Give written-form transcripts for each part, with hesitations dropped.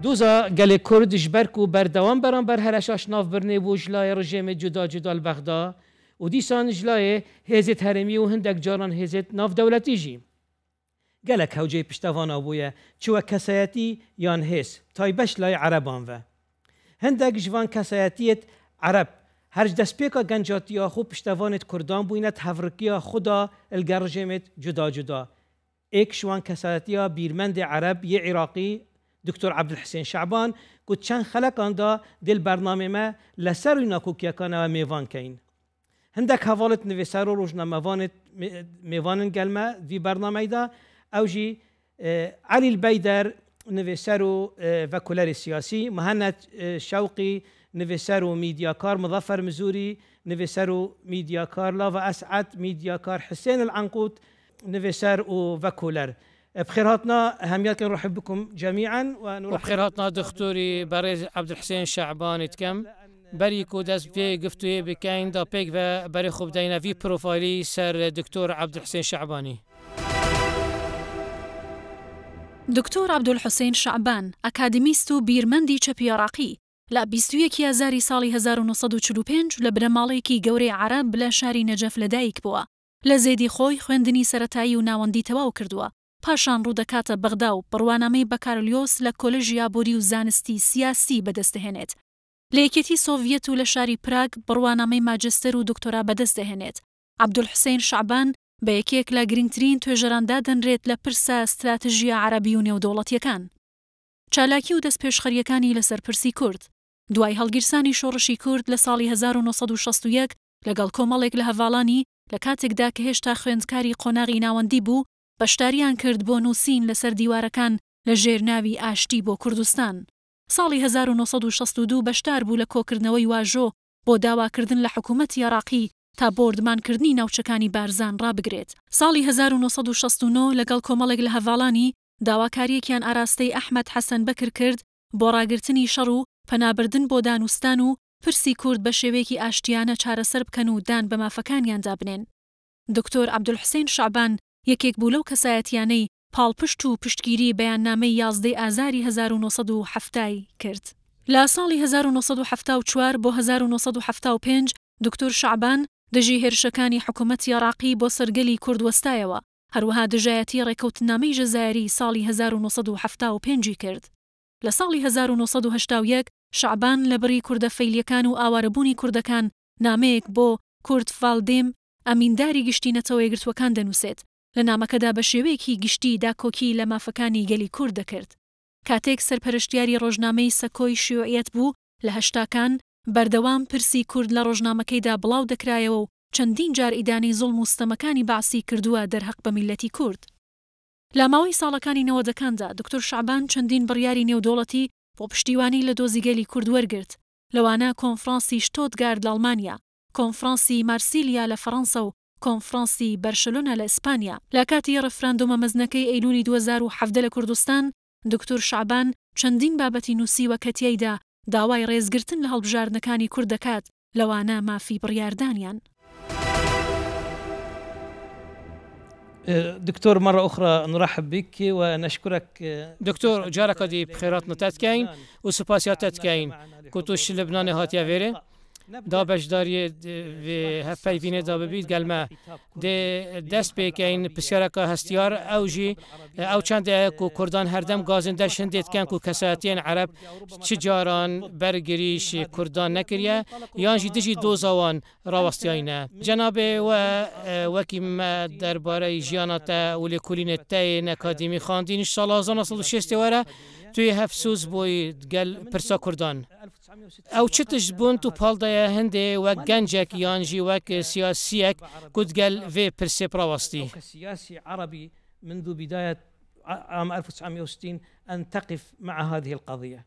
دوزا گل کرد جبرک و بردوام بران بر هرشاش ناف برنه و جلای رژیم جدا جدا البغدا و دیسان جلای هزت هرمی و هندک جاران هزت ناف دولتی جی گلک هوجه پشتوان آبویه چوه کسایتی یان هس تایبش لای عربان و هندک جوان کسایتیت عرب هرج دسپیکا گنجاتیا خو پشتوانت کردان بوینت هفرکیا خدا الگرجمت جدا جدا ایک شوان کسایتیا بیرمند عرب یه عراقی دكتور عبد الحسين شعبان كنت شان خلق عنده دل برنامه ما لسر ناكوكيا كان ميفان كاين هندك هفالت نفسارو روجنا ميفان قلما في برنامه دا اوجي علي البيدر نفسارو فاكولاري السياسي مهند شوقي نفسارو ميديا كار مظفر مزوري نفسارو ميديا كار لافا اسعد ميديا كار حسين العنقود نفسار وفاكولار بخير هاتنا هميات نرحب بكم جميعا وبخير هاتنا دكتوري بريز عبد الحسين شعبان يتكم بري كوداس بي قفتوي بكاين دا بيك و بري خوب داينا في بروفايلي سر دكتور عبد الحسين شعباني دكتور عبد الحسين شعبان اكاديميستو بيرمندي چەپی عراقی لە 21 ئازاری ساڵی 1945 لە برەماڵێکی گەورەی عرب لە شاری نەجەف لەدایک بووە. لە زێدی خۆی خوێندنی سەرەتایی و ناوەندی تەواو کردووە. پاشان ڕوودەکاتە بەغدا و بڕوانامەی بەکارلیۆس لە کۆلێژی یابووری و زانستی سیاسی بەدەستدەهێنێت. لە یەکێتی سۆڤیەت و لە شاری پراگ بڕوانامەی ماجستەر و دکتۆرا بەدەستدەهێنێت. عەبدولحوسێن شەعبان بە یەکێک لە گرنگترین توێژەراندا دەنرێت لە پرسە استراتیژیە عەرەبی و نێودەوڵەتیەکان. چالاکی و دەستپێشخەریەکانی لەسەر پرسی کورد. دوای هەڵگیرسانی شۆڕشی کورد لە ساڵی 1961 لەگەڵ کۆمەڵێک لە هەڤاڵانی لە کاتێکدا کە هێشتا خوێندکاری قۆناغی ناوەندی بوو بەشداریان کرد بۆ نووسین لەسەر دیوارەکان لە ژێرناوی ئاشتی بۆ کوردستان. ساڵی 1962 بەشدار بوو لە کۆکردنەوەی واژۆ بۆ داواکردن لە حکوومەتی عێراقی تا بۆردمانکردنی ناوچەکانی بارزان ڕابگرێت. ساڵی 1969 لەگەڵ کۆمەڵێک لە هەڤاڵانی داواکاریەکیان ئاراستەی ئەحمەد حەسەن بەکر کرد بۆ ڕاگرتنی شەڕ و پەنابردن بۆ دانوستان و پرسی کورد بە شێوەیەکی ئاشتیانە چارەسەر بکەن و دان بە مافەکانیاندا بنێن. دکتۆر عەبدولحوسێن شەعبان یەکێک بوو لەو کەسایەتیانەی پاڵپشت و پشتگیری بەیاننامەی 11 ئازاری 1970 کرد. لە ساڵی 1974 بۆ 1975 دکتۆر شەعبان دژی هێرشەکانی حکوومەتی عێراقی بۆ سەرگەلی کورد وەستایەوە. هەروەها دژایەتی ڕێکەوتنامەی جەزایری ساڵی 1975 کرد. لە ساڵی 1981 شەعبان لە بڕی کوردە فەیلیەکان و ئاوارەبوونی کوردەکان نامەیەک بۆ کورد فالدێم ئەمینداری گشتینەتەوە یەکگرتووەکان دەنووسێت. لە نامەکەدا بە شێوەیەکی گشتی داکۆکی لە مافەکانی گەلی کورد دەکرد. کاتێک سەرپەرشتیاری ڕۆژنامەی سەکۆی شیوعیەت بوو لە هەشتاکان بەردەوام پرسی کورد لە ڕۆژنامەکەیدا بڵاو دەکرایەوە و چەندین جار ئیدانەی زوڵم و ستەمەکانی باسی کردووە دەرهەق بە میلەتی کورد. لە ماوەی ساڵەکانی 90ەکاندا دکتۆر شەعبان چەندین بڕیاری نێودەوڵەتی بۆ پشتیوانی لە دۆزیگەلی کورد وەرگرت. لەوانە کۆنفرانسی شتۆتگارد لە ئەڵمانیا، کۆنفرانسی مارسیلیا لە فەڕەنسا و کۆنفرانسی بەرشلۆنە لە ئیسپانیا. لە کاتی ڕفراندۆمە مەزنەکەی ئەیلولی 2017 لە کوردستان دکتۆر شەعبان چەندین بابەتی نووسیوە کە تیایدا داوای ڕێزگرتن لە هەڵبژاردنەکانی کورد دەکات، لەوانە مافی بڕیاردانیان. دكتور مرة أخرى نرحب بك ونشكرك. دكتور جارك دي بخيرات نتاتكاين وسباسيات تاتكاين كنتوش لبنان هاتيا فيري دا بشداري في هفاي فيني دا ببيت قال ما دست بيكاين بسيارك هستيار أوجي أو چند كو كردان هردم غازن داشن ديت كان كو كساتين عرب تجاران برگريش كردان نكريا يانجي دجي دوزاوان راوستياينا جنابي وكي ما درباري جياناتا ولكولينتاين أكاديمي خاندين إن شاء الله زنصل شستي ورا توی هفسوز بوی گل پرسا کردان. او چتش بون تو پال دایا هنده و گنجک یانجی و سیاسیک کد گل و پرسه براوستی. كسياسي عربي منذ بداية عام 1960 أن تقف مع هذه القضية.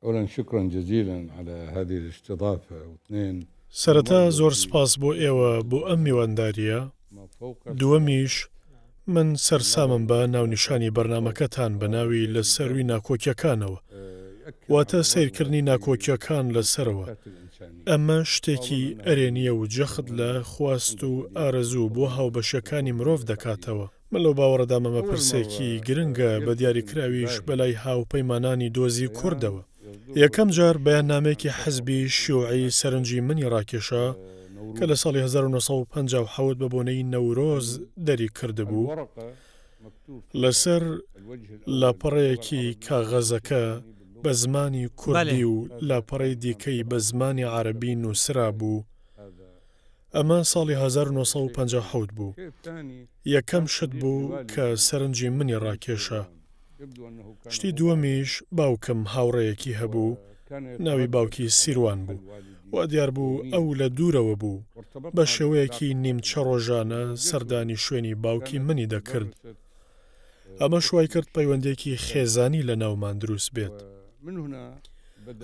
أولا شكرا جزيلا على هذه الاستضافة. واثنين سرەتا زۆر سپاس بۆ ئێوە بۆ ئەم میوانداریە. دووەمیش من سەرسامم بە ناونیشانی بەرنامەکەتان بە ناوی لە سەروی ناکۆکیەکانەوە واتە سیرکردنی ناکۆکیەکان لەسەرەوە. ئەمە شتێکی ئەرێنیە و جەخت لە خواست و ئارەزوو بۆ هاوبەشەکانی مرۆڤ دەکاتەوە من لەو باوەڕەدا مەمە پرسێکی گرنگە بە دیاریکراویش بەلای هاوپەیمانانی دۆزی کوردەوە. یەکەم جار بەیاننامەیەکی حزبی شیوعی سەرنجی منی ڕاکێشە کە لە ساڵی 1957 بە بۆنەی نەورۆز دەری کردبوو لەسەر لاپەڕەیەکی کاغەزەکە بە زمانی کوردی و لاپەڕەی دیکەی بە زمانی عەرەبی نووسرا بوو. ئەمە ساڵی 1957 بوو. یەکەم شت بوو کە سەرنجی منی ڕاکێشە. شتی دووەمیش باوکم هاوڕێیەکی هەبوو، ناوی باوکی سیروان بوو. وا دیار بوو ئەو لە دوورەوە بوو، بە شێوەیەکی نیمچە ڕۆژانە سەردانی شوێنی باوکی منی دەکرد. ئەمە شوای کرد پەیوەندێکی خێزانی لە ناومان دروست بێت.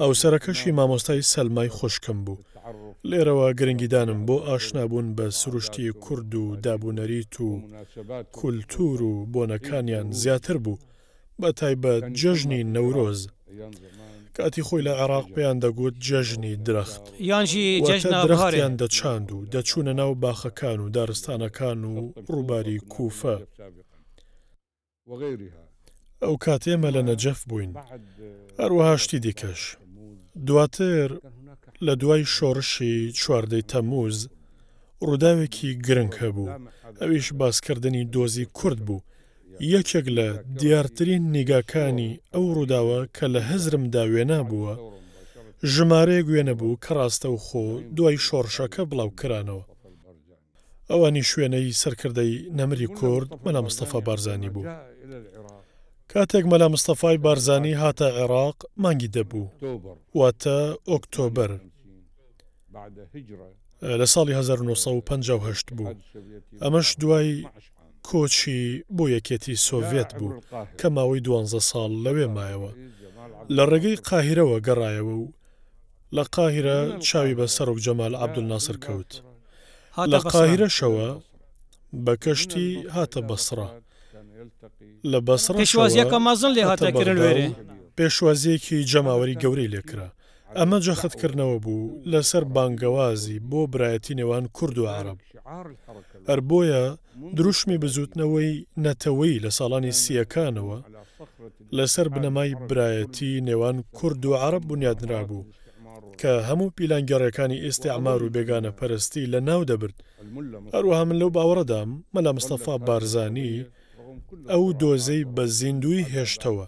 ئەو سەرەکەشی مامۆستای سەلمای خوشکم بوو. لێرەوە گرنگیدانم بۆ ئاشنابوون بە سروشتی کورد و دابوونەریت و کولتور و بۆنەکانیان زیاتر بوو، بە تایبەت جەژنی نەورۆز. کاتی خۆی لە عێراق پێیان دەگوت جەژنی درەخت، یانژی درەختیان دەچاند و دەچوونە ناو باخەکان و دارستانەکان و ڕووباری کوفە. ئەو کاتێمە لە نەجەف بووین، هەروەها شتی دیکەش. دواتر لە دوای شۆڕشی 14 تەمووز ڕووداوێکی گرنگ هەبوو، ئەویش باسکردنی دۆزی کورد بوو. یەکێک لە دیارترین نیگاکانی ئەو ڕووداوە کە لە هەزرمدا وێنا بووە، ژمارەیە گوێنە بوو کە ڕاستە و خۆ دوای شۆڕشەکە بڵاو کرانەوە. ئەوانی شوێنەی سەرکردەی نەمری کورد مەلا مستەفا بارزانی بوو. کاتێک مەلا مستەفای بارزانی هاتە عێراق مانگی دەبوو، واتە ئۆکتۆبەر لە ساڵی 1958 بوو. ئەمەش دوای کۆچی بۆ یەکێتی سۆڤێت بوو کە ماوەی 12 ساڵ لەوێ مایەوە. لە ڕێگەی قاهیرەوە گەڕایەوە و لە قاهیرە چاوی بە سەرۆک جەمال عەبدولناسر کەوت. لە قاهیرەشەوە بە کەشتی هاتە بەسڕە. لە بەسڕە پێشوازیەکە مازن لێ هاتەکردن وێرێ، پێشوازیەکی جەماوەری گەورەی لێکرا. ئەمە جەختکردنەوە بوو لەسەر بانگەوازی بۆ برایەتی نێوان کورد و عەرەب. هەر بۆیە دروشمی بزوتنەوەی نەتەوەی لە ساڵانی سیەکانەوە لەسەر بنەمای برایەتی نێوان کورد و عەرەب بنیادنرا بوو کە هەموو پیلانگەڕەکانی ئیستیعمار و بێگانە پەرستی لە ناو دەبرد. هەروەها من لەو باوەڕەدام مەلا مستەفا بارزانی ئەو دۆزەی بە زیندوی هێشتەوە،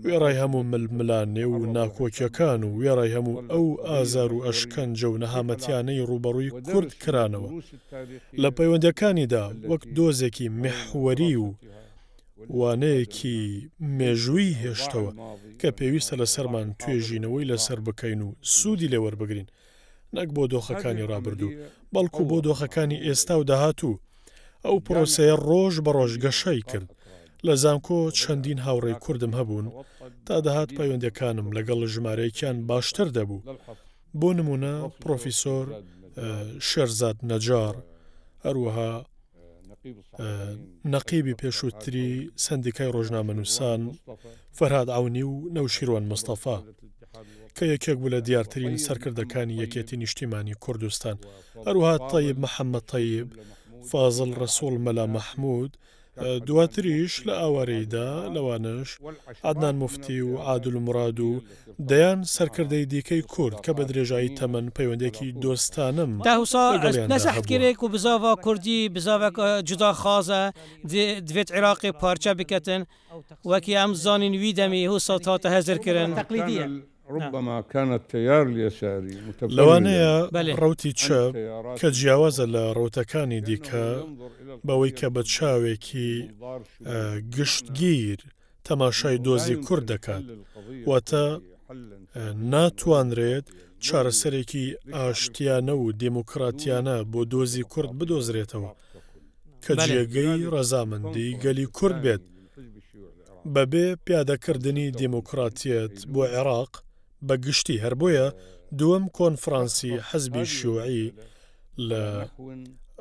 وێڕای هەموو ململانێ و ناکۆکیەکان و وێڕای هەموو ئەو ئازار و ئەشکەنجە و نەهامەتیانەی ڕوبەڕووی کورد کرانەوە. لە پەیوەندەکانیدا وەک دۆزێکی محوەری و وانەیەکی مێژووی هێشتەوە کە پێویستە لە سەرمان توێژینەوەی لەسەر بکەین و سوودی لێوەربگرین، نەک بۆ دۆخەکانی ڕابردوو بەڵکو بۆ دۆخەکانی ئێستا و داهاتوو. ئەو پرۆسەیە ڕۆژ بە ڕۆژ گەشەی کرد. لە زانکۆ چەندین هاوڕێی کوردم هەبوون تا داهات پەیوەندەکانم لەگەڵ ژمارەیەکیان باشتر دەبوو. بۆ نمونە پرۆفیسۆر شێرزاد نەجار، هەروەها نەقیبی پێشووتری سەندیکای ڕۆژنامەنووسان فەرهاد عەونی و نەوشیروان مستەفا کە یەکێک بوو لە دیارترین سەرکردەکانی یەکێتی نیشتیمانی کوردستان. هەروەها تەیب محەممەد تەیب، فازڵ ڕەسوڵ مەلا مەحموود، دواتریش لە ئاوارەیدا لەوانش عەدنان موفتی و عادل مراد و دەیان سەرکردەی دیکەی کورد کە بە درێژایی تەمەن پەیوەندێکی دۆستانم نەسەحتکرێک و بزاوا کوردی بزاوێک جودا خازە دوێت عێراقی پارچە بکەتن وەکی ئەم زانین وی دەمی هوسا هاتە هەزرکردن تەقلیدیە. ربما كان التيار اليساري لەوانەیە ڕوتی چەپ کە جیاوازە لە ڕوتەکانی دیکە بەوەی کە بە چاوێکی گشتگیر تەماشای دۆزی کورد دەکات، واتە ناتوانرێت چارەسەرێکی ئاشتیانە و دیموکراتیانە بۆ دۆزی کورد بدۆزرێتەوە کە جێگەی ڕەزامەندی گەلی کورد بێت بەبێ پیادەکردنی دیموکراتیەت بۆ عێراق بە گشتی. هەر بۆیە دووەم کۆنفرانسی حەزبی شیوعی لە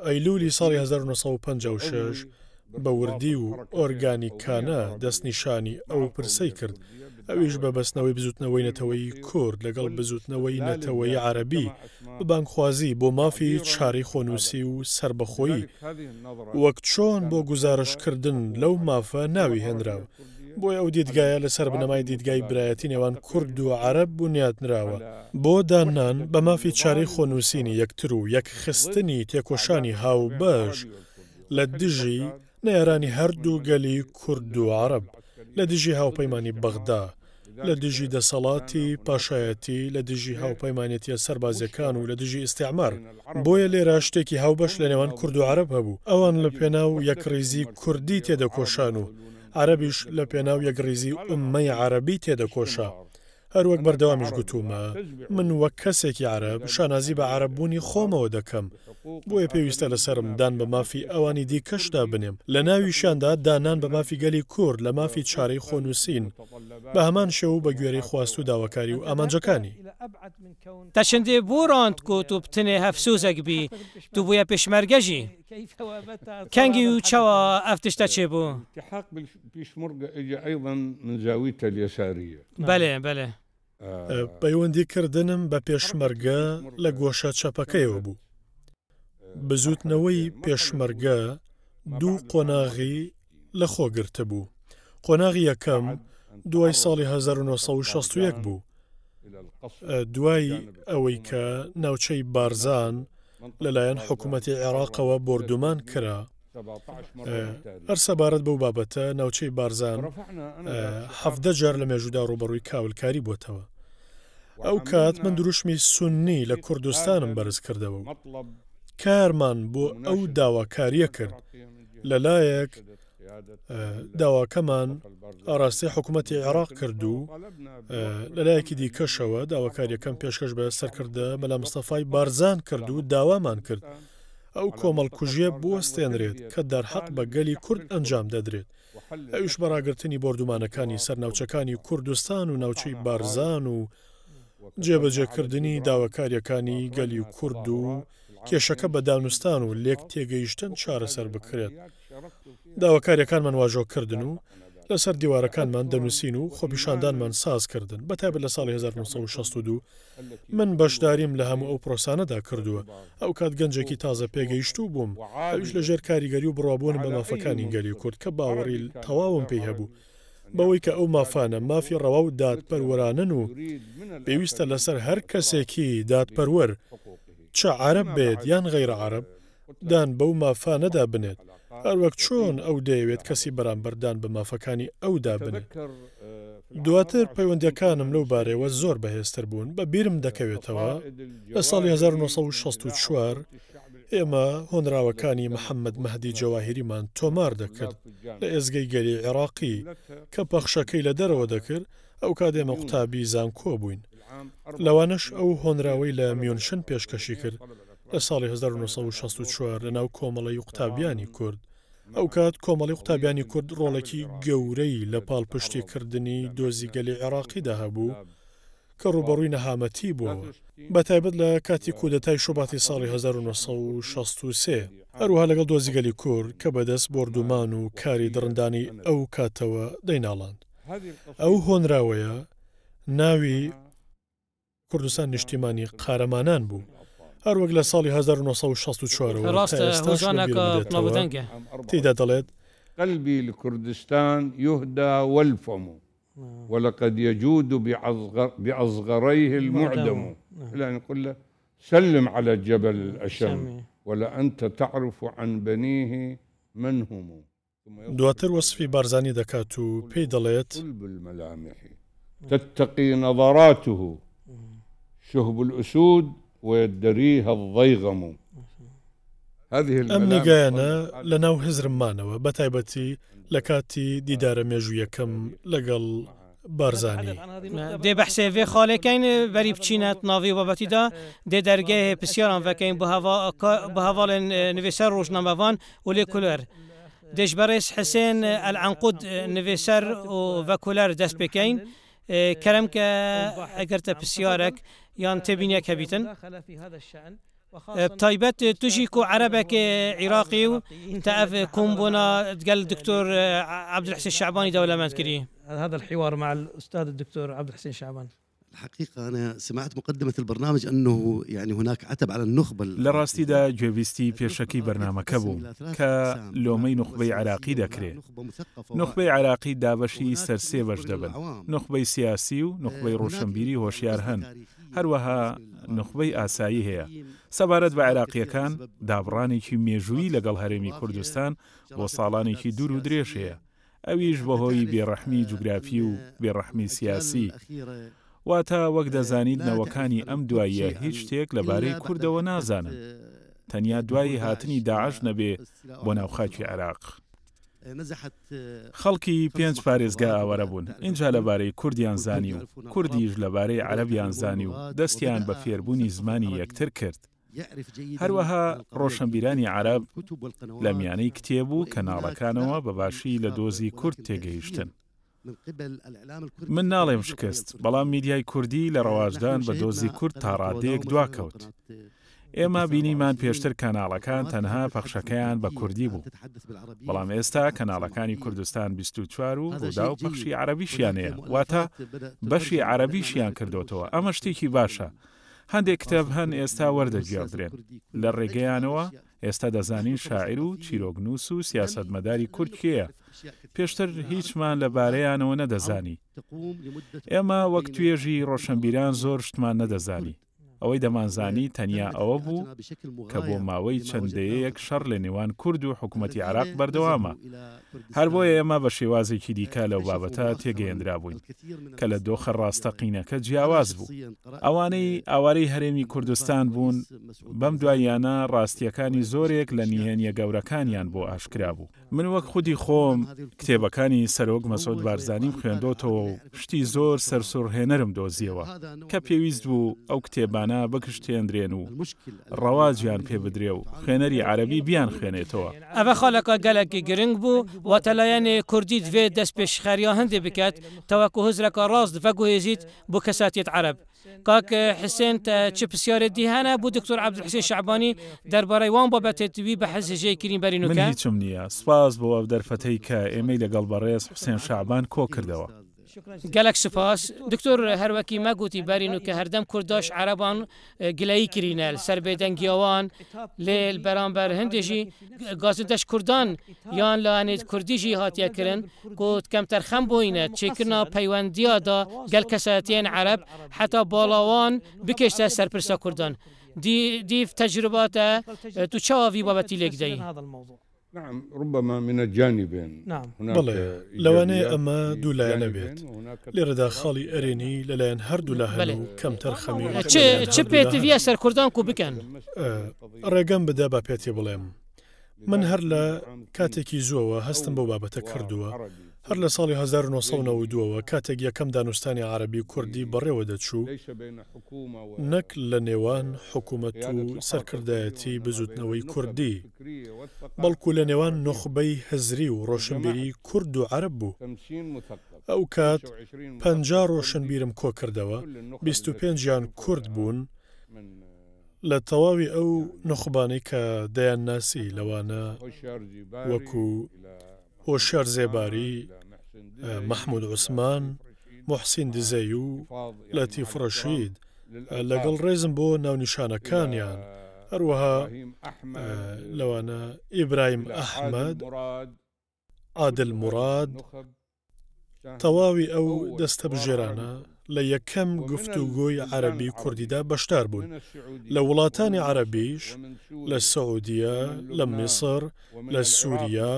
ئەیلولی ساڵی 1956 بە وردی و ئۆرگانیکانە دەستنیشانی ئەو پرسەی کرد، ئەویش بە بەستنەوەی بزوتنەوەی نەتەوەی کورد لەگەڵ بزوتنەوەی نەتەوەی عەرەبی ببانگخوازی بۆ مافی چاری خۆنووسی و سربەخۆیی، وەک چۆن بۆ گزارشکردن لەو مافە ناوی هێنراوە. بۆی ئەو دیدگایە لەسەر بنەمای دیدگای برایەتی نێوان کورد و عەرەب بنیاتنراوە بۆ دانان بە مافی چارەی خۆنووسینی یەکتر و یەکخستنی تێکۆشانی هاوبەش لە دژی نێرانی هەردوو گەلی کورد و عەرەب، لە دژی هاوپەیمانی بەغدا، لە دژی دەسەڵاتی پاشایەتی، لە دژی هاوپەیمانێتیە سەربازیەکان و لە دژی ئیستیعمار. بۆیە لێرە شتێکی هاوبەش لە نێوان کورد و عەرەب هەبوو، ئەوان لە پێناو یەکڕێزی کوردی تێدەکۆشان و عەرەبیش لە پێناو یەکڕێزی ئوممەی عەرەبی تێدەکۆشا. هەروەک بەردەوامیش گوتومە، من وەک کەسێکی عەرەب شانازی بە عەرەببوونی خۆمەوە دەکەم، بۆیە پێویستە لەسرم دان بە مافی ئەوانی دیکەشدا بنێم، لە ناویشاندا دانان بە مافی گەلی کورد لە مافی چارەی خۆنووسین، بە هەمان شێو بە گوێرەی خواست و داواکاری و ئامانجەکانی. تا شندێ بۆ ڕاند کۆت و بتنێ هەفسوزێک بی تو بووە پێشمەرگەژی کەنگی و چاوە ئەف تشتە چێ بوو؟ بەڵێ بەڵێ پەیوەندیکردنم بە پێشمەرگە لە گۆشە چەپەکەیەوە بوو. بزوتنەوەی پێشمەرگە دوو قۆناغی لە خۆگرتە بوو. قۆناغی یەکەم دوای ساڵی 1961 بوو، دوای ئەوەی کە ناوچەی بارزان لەلایەن حکوومەتی عێراقەوە بردومان کرا. هەر سەبارەت بەو بابەتە ناوچەی بارزان 17 جار لە مێژوودا ڕوبەڕووی کاولکاری بووتەوە. ئەو کات من دروشمی سونی لە کوردستانم بەرز کردەوە و کارمان بۆ ئەو داواکاریە کرد. لەلایەک داواکەمان ئاڕاستی حکوومەتی عێراق کرد و لەلایەکی دیکەشەوە داواکاریەکەم پێشکەش بە سەرکردە مەلا مستەفای بارزان کرد و داوامان کرد ئەو کۆمەڵکوژیە بوەستێنرێت کە دەرحەق بە گەلی کورد ئەنجام دەدرێت. ئەویش بەڕاگررتنی بردومانەکانی سەرناوچەکانی کوردستان و ناوچەی بارزان و جێبەجێکردنی داواکاریەکانی گەلی کورد و کێشەکە بە دانوستان و لێک تێگەیشتن چارەسەر بکرێت. داواکاریەکانمان واژۆکردن و لەسەر دیوارەکانمان دەنووسین و خۆپیشاندانمان سازکردن. بەتایبەت لە ساڵی 1962 من بەشداریم لە هەموو ئەو پرۆسانەدا کردووە. ئەو کات گەنجێکی تازە پێگەیشتوو بووم، ئەویش لە ژێر کاریگەری و بڕابوون بە مافەکانی گەلی کورد کە باوەڕی تەواوم پێی هەبوو بەوەی کە ئەو مافانە مافی ڕەوا و دادپەروەرانن و پێویستە لەسەر هەر کەسێکی دادپەروەر چە عەرەب بێت یان غەیرە عەرەب دان بەو مافانەدا بنێت، هەروەک چۆن ئەو دەیەوێت کەسی بەرامبەردان بە مافەکانی ئەودا بنێت. دواتر پەیوەندیەکانم لەو بارەوە زۆر بەهێزتر بوون. بە بیرم دەکەوێتەوە لە ساڵی 1964 ئێمە هۆنراوەکانی محەممەد مەهدی جەواهیریمان تۆمار دەکرد لە ئێزگەی گەلی عێراقی کە پەخشەکەی لە دەرەوە دەکرد. ئەو کات ئێمە قوتابی زانکۆ بووین. لەوانش ئەو هۆنراوەی لە میۆنشن پێشکەشی کرد لە ساڵی 1964 لە ناو کۆمەڵی قوتابیانی کورد. ئەو کات کۆمەڵی قوتابیانی کورد ڕۆڵێکی گەورەی لە پاڵپشتیکردنی دۆزی گەلی عێراقیدا هەبوو کە ڕوبەڕووی نەهامەتی بووەوە، بەتایبەت لە کاتی کودەتای شوباتی ساڵی 1963 هەروها لەگەڵ دۆزی گەلی کورد کە بەدەست بردومان و کاری دڕندانی ئەو کاتەوە دەیناڵاند. ئەو هۆنراوەیە ناوی کوردستان نیشتیمانی قارەمانان بوو. هەروەک لە ساڵی 1964 تێدا دەڵێت قلبي لكردستان يهدى والفم ولقد يجود بأصغريه المعدم. يعني نقول له سلم على الجبل الأشم ولا أنت تعرف عن بنيه من هم. دواتر وصفی بارزانی دەکات و پێی دەڵێت تتقي نظراته شهب الأسود ويدريها الضيغم. ئەم نیگایانە لە ناو هزرمانەوە بەتایبەتی لە کاتی دیدارە مێژوویەکەم لەگەڵ بارزانی. دێ بەحسێ خاڵەکەین بەری بچینەت ناوی بابەتیدا دێ دەرگای پرسیاران بەکەین بە هەواڵێن نوێسەر ڕۆژنامەوان و لێ کولەر دێش بەڕێز حسێن ئەلعنقود نوێسەر و بە کولەر دەست پێکەین کەرەم کە ئەگەرتە پرسیارێک یان تێبینیەک هەبیتن. بتایبەت توشی کو عربك عراقي و تعرف كومبونا قال الدكتور عبد الحسين الشعباني دولة كري. هذا الحوار مع الأستاذ الدكتور عبد الحسين الشعبان. الحقيقة أنا سمعت مقدمة البرنامج أنه يعني هناك عتب على النخبة. لراستي دا جويستي بيشكي برنامج كبو كلومي نخبي عراقي دكري. نخبي عراقي دابشي سرسي بجدبن. نخبي سياسي و نخبي روشنبيري هوشيارهن. هروها نخبەی ئاسایی هەیە سەبارەت بە عێراقیەکان دابڕانێکی مێژووی لەگەڵ هەرێمی کوردستان بۆ ساڵانێکی دوور و درێژ هەیە ئەویش بەهۆی بێڕەحمی جوگرافی و بێڕەحمی سیاسی واتە وەک دەزانیت نەوەکانی ئەم دواییە هیچ شتێک لەبارەی کوردەوە نازانن تەنیا دوای هاتنی داعش نەبێ بۆ ناوخاکی عێراق خەڵکی 5 پارێزگا ئاوەرە بوون اینجا لەبارەی کوردیان زانی و کوردیش لەبارەی عەرەبیان زانی و دەستیان بە فێربوونی زمانی یەکتر کرد هەروەها ڕۆشنبیرانی عەرەب لە میانەی کتێب و کەناڵەکانەوە بەباشی لە دۆزی کورد تێگەیشتن من ناڵێم شکست بەڵام میدیای کوردی لە ڕەواژدان بە دۆزی کورد تا ڕادەیەک دواکەوت ئێمە بینیمان پێشتر کەناڵەکان تەنها پەخشەکەیان بە کوردی بوو بەڵام ئێستا کەناڵەکانی کوردستان 24 و ڕوودا و پەخشی عەرەبیشیانەیە واتە بەشی عەرەبیشیان کردوتەوە ئەمە شتێکی باشە هەندێک کتێب هەن ئێستا وەردەگیاندرێن لە ڕێگەیانەوە ئێستا دەزانین شاعیر و چیرۆکنووس و سیاسەتمەداری کورد کێیە پێشتر هیچمان لەبارەیانەوە نەدەزانی ئێمە وەک توێژی ڕۆشنبیران زۆر شتمان نەدەزانی ئەوەی دەمانزانی تەنیا ئەوە بوو کە بۆ ماوەی چەندەیەک شەڕ لە نێوان کورد و حکوومەتی عێراق بەردەوامە هەر بۆیە ئێمە بە شێوازێکی دیکە لەو بابەتە تێگەیەندرا بووین کە لە دۆخە ڕاستەقینەکە جیاواز بوو ئەوانەی ئاوارەی هەرێمی کوردستان بوون بەم دواییانە ڕاستیەکانی زۆرێک لە نیهێنیە گەورەکانیان بۆ ئاشکرا بوو من وەک خودی خۆم کتێبەکانی سەرۆک مەسعود بارزانیم خوێندۆتەوە و شتی زۆر سەرسوڕهێنەرم دۆزیەوە کە پێویست بوو ئەو کتێبانە بکشتێندرێن و ڕەواجیان پێ بدرێ و خوێنەری عەرەبی بیان خوێنێتەوە ئەvە خاڵەکە گەلێکی گرنگ بوو واتەلایەنێ کوردی دوێ دەست پێشخەریە هەندێ بکات تەوەکو هزرەکە ڕاست دفەگوهێزیت بۆ کەساتیت عەرەب کاک حسێن چ پرسیارێتی هەنە بۆ دکتۆر عەبدولحسین شەعبانی دەربارەی وان بابەتێتوی بە حەزێژەی کردین بەرینوکە من هیچم نییە سپاس بۆ ئەو دەرفەتەی کە ئێمەی لەگەڵ بەڕێز حسێن شەعبان کۆ کردەوە گەلک سپاس دکتۆر هەروەکی مەگوتی بەرینو کە هەردەم کورداش عەرەبان گلەیی کرینە سەر بێدەنگیەوان لێ بەرامبەر هەندێژی گازدەش کوردان یان لاانێت کوردیژی هاتیەکردن گوت کەمتەر خەم بۆینە چێکردنا پەیوەندیادا گەل کەسەتیان عەرەب حتا باڵاوان بکەشتە سەرپرسە کوردان دیف تەجرباتە تو چاوی بابەتی لێک دەی نعم ربما من الجانبين بەڵێ لەوانەیە ئەمە دوو لایەنە بێت لێرەدا خاڵی ئەرێنی لەلایەن هەردوو لە هەن و کەمتەر خەمی چ پێتویە سەر کوردان کو بکەن ڕێگەم بدە با پێێتی بڵێم من هەر لە کاتێکی زووەوە هەستم بۆ بابەتە کردووە هەر لە ساڵی 1992ەوە کاتێک یەکەم دانوستانی عەرەبی کوردی بەڕێوە دەچوو نەک لە نێوان حکوومەت و سەرکردایەتی بزوتنەوەی کوردی بەڵکو لە نێوان نخبەی هەزری و ڕۆشنبیری کورد و عەرەب بوو ئەو کات 50 ڕۆشنبیرم کۆ کردەوە 25 کورد بوون لە تەواوی ئەو نخبانەی کە دەیان ناسی لەوانە وەکو هۆشیار زێباری مەحموود عوسمان محسین دزەی و لەتیف ڕەشید لەگەڵ ڕێزم بۆ ناونیشانەکانیان هەروەها لەوانە ئیبراهیم ئەحمەد عادل موراد تەواوی ئەو دەستە بژێرانە لە یەکەم گفتوگۆی عەرەبی کوردیدا بەشدار بوون لە وڵاتانی عەرەبیش لە سەعودیە لە میسر لە سووریا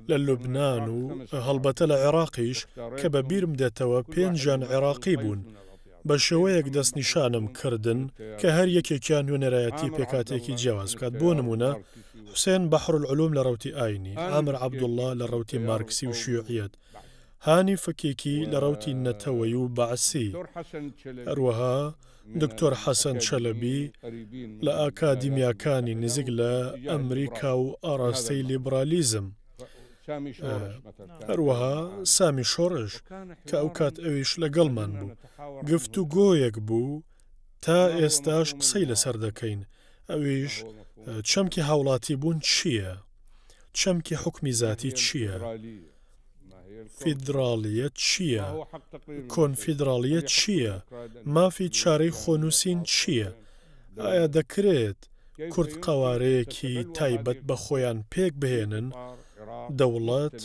لە لوبنان و هەڵبەتە لە عێراقیش کە بە بیرم دێتەوە 5 عێراقی بوون بە شێوەیەک دەستنیشانم کردن کە هەر یەکێکیان هوێنەرایەتی پێکاتێکی جیاواز بکات بۆ نمونە حوسێن بەحرولعلوم لە ڕەوتی ئاینی عامر عەبدوڵڵا لە ڕەوتی مارکسی و شیوعیەت هانی فەکێکی لە ڕەوتی نەتەوەی و بەعسی هەروەها دکتۆر حەسەن چەلەبی لە ئاکادیمیاکانی نزیک لە ئەمریکا و ئاراستەی لیبرالیزم هەروەها سامی شۆڕش کە ئەو کات ئەویش لەگەڵمان بوو گفتوگۆیەک بوو تا ئێستاش قسەی لەسەر دەکەین ئەویش چەمکی هاوڵاتی بوون چییە؟ چەمکی حکمی ذاتی چییە؟ فیدراڵیەت چییە؟ کۆنفیدراڵیەت چییە؟ مافی چارەی خۆنووسین چییە؟ ئایا دەکرێت کورد قەوارەیەکی تایبەت بە خۆیان پێک بهێنن؟ دەوڵەت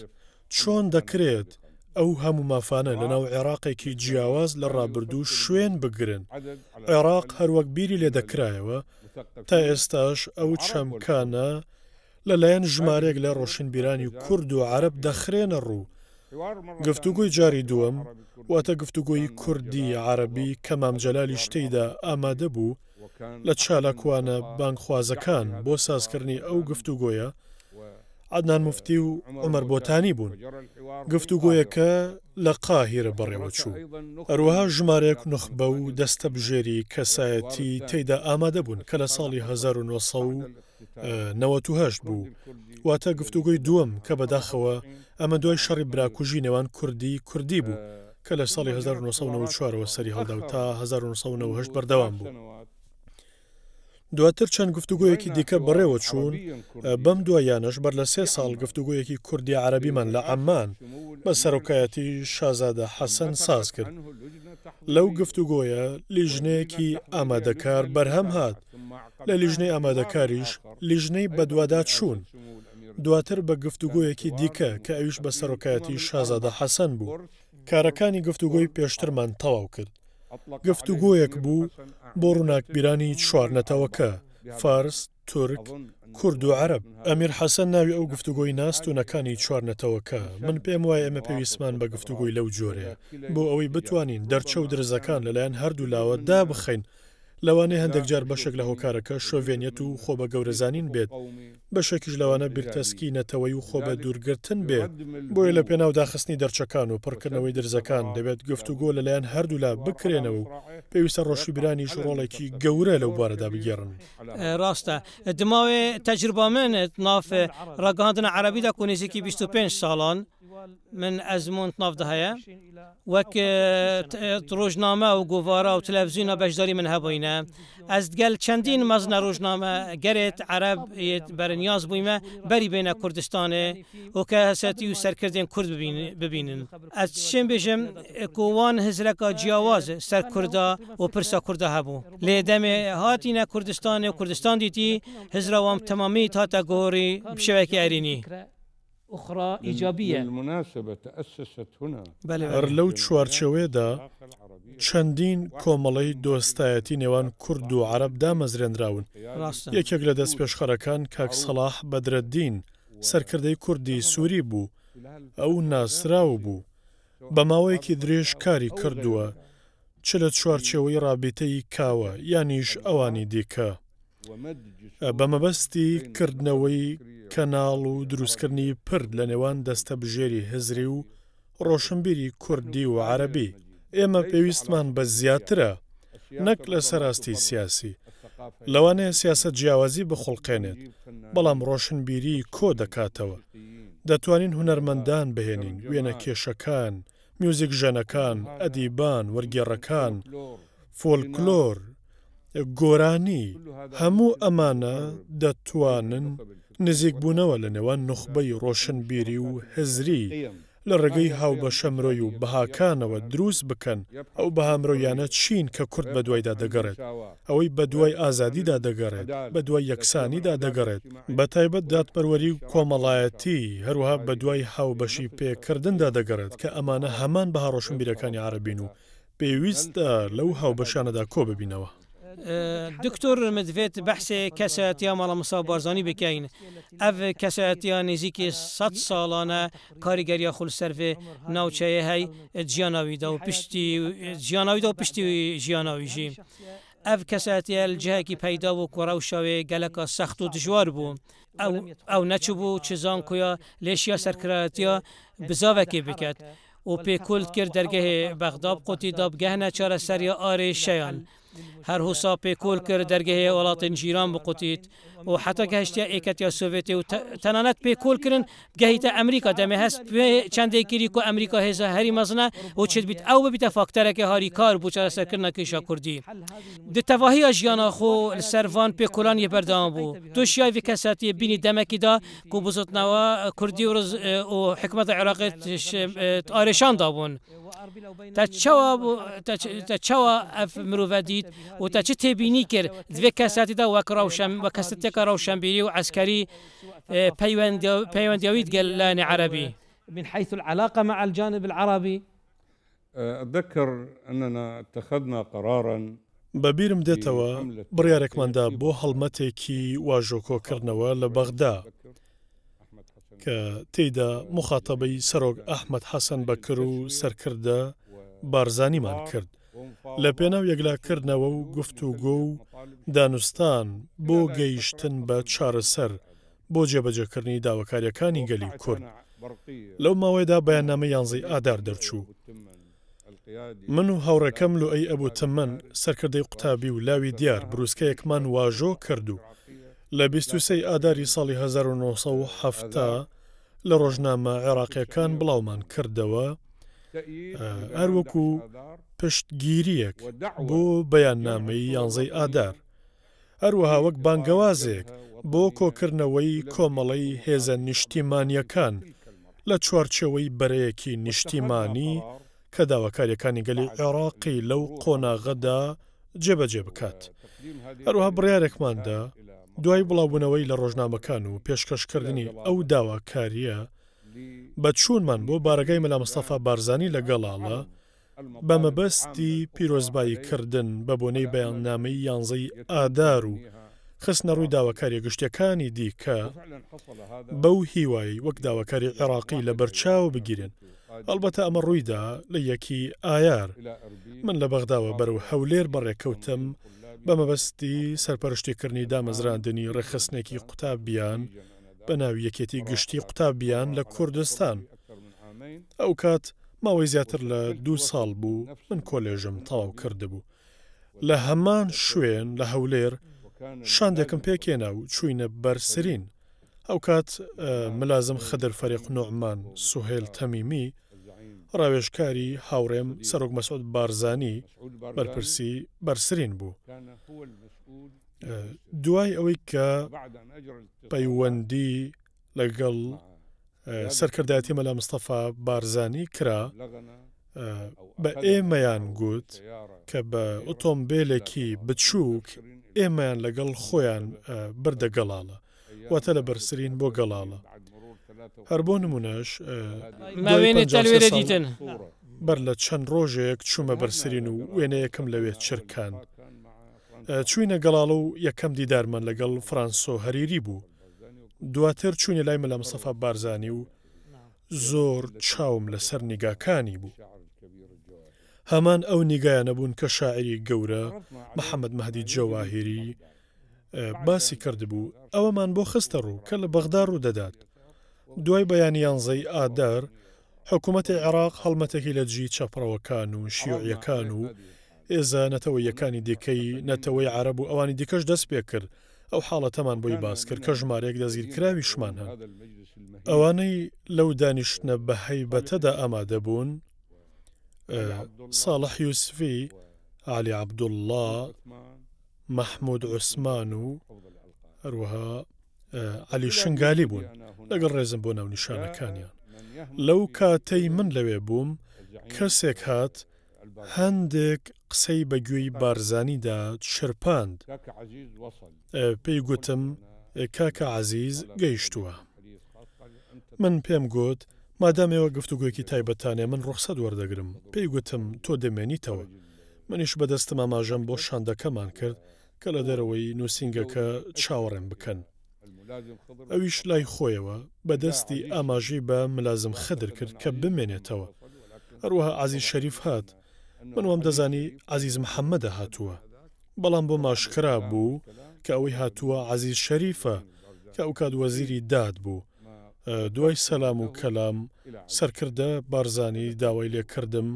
چۆن دەکرێت ئەو هەموو مافانە لەناو عێراقێکی جیاواز لە ڕابردوو شوێن بگرن؟ عێراق هەروەک بیری لێ دەکرایەوە تا ئێستاش ئەو چەمکانە لەلایەن ژمارێک لە ڕۆشنبیرانی کورد و عەرەب دەخرێنە ڕوو. گفتوگوی جاری دووەم واتە گفتوگۆی کوردی عەرەبی کە مام جەلالی شتەیدا ئامادە بوو لە چالاکوانە بانگخوازەکان بۆ سازکردنی ئەو گفتوگۆیە عەدنان موفتی و عومەر بۆتانی بوون. گفتوگۆیەکە لە قاهیرە بەڕێوە چوو. هەروەها ژمارەیەک نوخبە و دەستە بژێری کەسایەتی تێیدا ئامادە بوون کە لە ساڵی 1998 بوو. واتە گفتوگۆی دووەم کە بەداخەوە ئەمە دوای شەڕی براکوژی نێوان کوردی بوو کە لە ساڵی 1994ەوە سەری هەڵدا و تا 1998 بەردەوام بوو. دواتر چەند گفتوگۆیەکی دیکە بەڕێوە چوون. بەم دوایانش بەر لە 3 ساڵ گفتوگۆیەکی کوردی عەرەبیمان لە عەمان بە سەرۆکایەتی شازادە حەسەن ساز کرد. لەو گفتوگۆیە لیژنەیەکی ئامادەکار بەرهەم هات. لە لیژنەی ئامادەکاریش لیژنەی بەدووادا چوون. دواتر بە گفتوگۆیەکی دیکە کە ئەویش بە سەرۆکایەتی شازادە حەسەن بوو. کارەکانی گفتوگۆی پێشترمان تەواو کرد. گفتوگۆیەک بوو بۆ ڕووناکبیرانی 4 نەتەوەکە: فارس، تورک، کورد و عەرەب. ئەمیر حەسەن ناوی ئەو گفتوگۆی ناستوونەکانی 4 نەتەوەکە. من پێم وایە ئێمە پێویستمان بە گفتوگۆی لەو جۆرەیە بۆ ئەوەی بتوانین دەرچە و درزەکان لەلایەن هەردوو لاوە دابخەین. لەوانەیە هەندێک جار بەشێک لە هۆکارەکە شۆڤێنیەت و خۆ بە گەورەزانین بێت، بەشێکیش لەوانە بیرتەسکی نەتەوەی و خۆ بە دوورگرتن بێت. بۆیە لە پێناو داخستنی دەرچەکان و پڕکردنەوەی درزەکان دەبێت گفتوگۆ لەلایەن هەردوو لا بکرێنەوە و پێویستە ڕۆشنبیرانیش ڕۆڵێکی گەورە لەو بارەدا بگێڕن. ڕاستە دماوێ تەجربەمێنت ناف ڕاگەاندنە عەرەبیدا کۆ نزیکی 25 ساڵان من ئەزمونت نافدا هەیە وەک ڕۆژنامە و گۆڤارە و تەلەڤیزیۆنە بەشداری من هەبووینە. ئەس گەل چەندین مەزنە ڕۆژنامە گەرێت عەرەب بەرنیاز بوویمە بەری بینە کوردستانێ و کە هەسەتی و سەرکردێن کورد ببینن. ئەس چێن بێژم کۆوان هزرەکە جیاواز سەر کووردا و پرسا کووردا هەبوو. لێ دەمێ هاتینە کوردستانێ و کوردستان دیتی هزراوام تەمامی هاتە گۆڕی بشەوەکی ئەرینی. أخرى إيجابية. هەر لەو چوارچەوەیەدا چەندین کۆمەڵەی دۆستایەتی نێوان کورد و عەرەب دامەزرێنراون. یەکێک لە دەست پێشخەرەکان کاک سەلاح بەدرەدین سەرکردەی کوردی سووری بوو. ئەو ناسراو بوو. بە ماوەیەکی درێژ کاری کردووە چ لە چوارچێوەی ڕابیتەی کاوە یانیش ئەوانی دیکە بە مەبەستی کردنەوەی کەناڵ و دروستکردنی پرد لە نێوان دەستە بژێری هزری و ڕۆشنبیری کوردی و عەرەبی. ئێمە پێویستمان بە زیاترە نەک لە سەراستی سیاسی. لەوانەیە سیاسەت جیاوازی بخڵقێنێت بەڵام ڕۆشنبیری کۆ دەکاتەوە. دەتوانین هونەرمەندان بهێنین، وێنە کێشەکان، میوزیک ژەنەکان، ئەدیبان، وەرگێڕەکان، فۆلکلۆر، گۆرانی. هەموو ئەمانە دەتوانن نزیک بوونەوە لە نێوان نوخبەی ڕۆشنبیری و هزری لە ڕێگەی هاوبەشەمرۆی و بەهاکانەوە دروست بکەن. ئەو بەهامرۆیانە چین کە کورد بە دوایدا دەگەڕێت، ئەوەی بە دوای ئازادیدا دەگەڕێت، بە دوای یەکسانیدا دەگەڕێت، بە تایبەت دادپەروەری و کۆمەڵایەتی، هەروەها بە دوای هاوبەشی پێکردندا دەگەڕێت کە ئەمانە هەمان بەها ڕۆشنبیرەکانی عەرەبین و پێویستە لەو هاوبەشانەدا کۆ ببینەوە. دکتۆر مدوێت بەحسێ کەسایەتیا ماڵە موسا بارزانی بکەین. ئەv کەسایەتیا نزیکی 100 ساڵانە کاریگەریە خولسەرێ ناوچەیە هەی جیاناویدا و پشتی جیاناویدا و پشتی ژیاناویژی. ئەv کەسایەتە جەهێکی پەیدا بوو کۆڕە و شەوێ گەلەکە سەخت و دژوار بوو. ئەو نەچوو چزان کویا لێشیا سەرکرایەتیا بزاوەکێ بکات و پێکولت کرد دەرگەهێ بەغدا قوتی دابگەهنە چارەسەریە ئارێ شەیان. هەر هوسا پێکۆل کرد دەرگەهەیە وڵاتین ژیران بقوتیت و حتا گەهشتیا ئێکەتیا سۆڤێتی و تەنانەت پێکۆلکردن گەهیتە ئەمریکا دەمێ هەست چەندێکیری و ئەمریکا هێزە هەری مەزنە و چێت بیت ئەو ببیتە فاکتەرێکی هاری کار بوو چارەسەرکردنەکەیشا کوردی دتەواهیە ژیانە خۆ سەروان پێکۆلانی بەردەوام بوو تووشیاوی کەساتی بینی دەمەکیدا کو بزوتنەوە کوردی و حکومەتە عێراقیت ئارێشاندا بوون تا چاوە ئەف مرۆڤە دیت و تا چ تێبینی کرد دوێ کەساتیدا وە کەستێکە ڕەوشەمبیری و عسکەری پەیوەندیاویت گەل لایەنی عەرەبی من حيث العلاقة مع الجانب العربي. أتذكر أننا اتخذنا قرارا بەبیرم دێتەوە بڕیارێکماندا بۆ هەڵمەتێکی واژۆکۆکردنەوە لە بەغدا کە تێیدا مخاتەبەی سەرۆک ئەحمەد حەسەن بەکر و سەرکردە بارزانیمان کرد لە پێناو یەکلاکردنەوە و گفتوگۆ و دانوستان بۆ گەیشتن بە چارەسەر بۆ جێبەجێکردنی داواکاریەکانی گەلی کورد لەو ماوەیەدا بەیاننامە 11 ئادار دەرچوو من و هاوڕەکەم لوئەی ئەبوتەمەن سەرکردەی قوتابی و لاوی دیار بروسکەیەکمان واژۆ کردو لە 23 ئاداری ساڵی 1970 لە ڕۆژنامە عێراقیەکان بڵاومان کردەوە هەروەکو پشتگیریەک بۆ بەیاننامەی 11 ئادار هەروەها وەک بانگەوازێک بۆ کۆکردنەوەی کۆمەڵەی هێزە نیشتیمانیەکان لە چوارچەوەی بەرەیەکی نیشتیمانی کە داواکاریەکانی گەلی عێراقی لەو قۆناغەدا جێبەجێ بکات. هەروەها بڕیارێکماندا دوای بڵاوبوونەوەی لە ڕۆژنامەکان و پێشکەشکردنی ئەو داواکاریە بە چوونمان بۆ بارگای مەلا مستەفا بارزانی لە گەڵاڵە بە مەبەستی پیرۆزباییکردن بە بۆنەی بەیاننامەی 11 ئادار و خستنە ڕووی داواکاری گشتیەکانی دیکە بەو هیوای وەک داواکاری عێراقی لە بەرچاو بگیرن. ئەلبەتە ئەمە ڕوویدا لە یەکی ئایار من لە بەغداوە بەرەو هەولێر بەڕێکەوتم بە مەبەستی سەرپەرشتیکردنی دامەزراندنی ڕێخستنێکی قوتابیان بە ناوی یەکێتی گشتی قوتابیان لە کوردستان. ئەو کات ماوەی زیاتر لە 2 ساڵ بوو من کۆلێژم تەواو کردبوو. لە هەمان شوێن لە هەولێر شاندێکم پێکێنا و چووینە بەرسرین. ئەو کات ملازم خەدر فەریق نوعمان سوهێل تەمیمی ڕاوێژکاری هاوڕێم سەرۆک مەسعود بارزانی بەرپرسی بەرسرین بوو. دوای ئەوەی کە پەیوەندی لەگەڵ سەرکردایەتی مەلا مستەفا بارزانی کرا بە ئێمەیان گوت کە بە ئۆتۆمبیلێکی بچووک ئێمەیان لەگەڵ خۆیان بردە گەڵاڵە واتە لە بەرسرین بۆ گەڵاڵە. هەر بۆ نمونەش دیتن بەر لە چەند ڕۆژێک چوومە بەرسرین و وێنەیەکم لەوێ چرکان. چووینە گەڵاڵە و یەکەم دیدارمان لەگەڵ فرانسۆ هەریری بوو. دواتر چوونی لای مەلا مستەفا بارزانی و زۆر چاوم لەسەر نیگاکانی بوو. هەمان ئەو نیگایانە بوون کە شاعری گەورە محەممەد مەهدی جەواهیری باسی کردبوو. ئەوەمان بۆ خستە ڕوو کە لە بەغدا ڕوو دەدات. دوای بەیانی 11 ئادار حکوومەتی عێراق هەڵمەتێکی لە جی چەپڕەوەکان و شیوعیەکان و ئێزە نەتەوەیەکانی دیکەی نەتەوەی عەرەب و ئەوانی دیکەش دەست پێ کرد. ئەو حاڵەتەمان بۆی باس کرد کە ژمارەیەک دەزگیرکراویشمان هەن. ئەوانەی لەو دانیشتنە بە هەیبەتەدا ئامادە بوون ساڵح یوسفی، علی عەبدوڵڵا، مەحموود عوسمان و هەروەها علی شنگالی بوون لەگەڵ ڕێزم بۆ ناو نیشانەکانیان. لەو کاتەی من لەوێ بووم کەسێک هات هەندێک قسەی بەگوێی بارزانیدا شرپاند. پێی گوتم کاکە عەزیز گەیشتووە. من پێم گوت مادامەوە گفتوگویەکی تایبەتانێ من ڕوخسەت وەردەگرم. پێی گوتم تۆ دەمێنیتەوە. منیش بەدەستم ئاماژەم بۆ شاندەکەمان کرد کە لە دەرەوەی نووسینگەکە چاوەڕێم بکەن. ئەویش لای خۆیەوە بەدەستی ئاماژەی بە ملازم خەدر کرد کە بمێنێتەوە. هەروەها عەزیز شەریف هات. من وام دەزانی عەزیز محەممەدە هاتووە. بەڵام بۆ ماشکرا بوو کە ئەوەی هاتووە عەزیز شەریفە کە ئەو کات وەزیری داد بوو. دوای سەلام و کەلام سەرکردە بارزانی داوای لێ کردم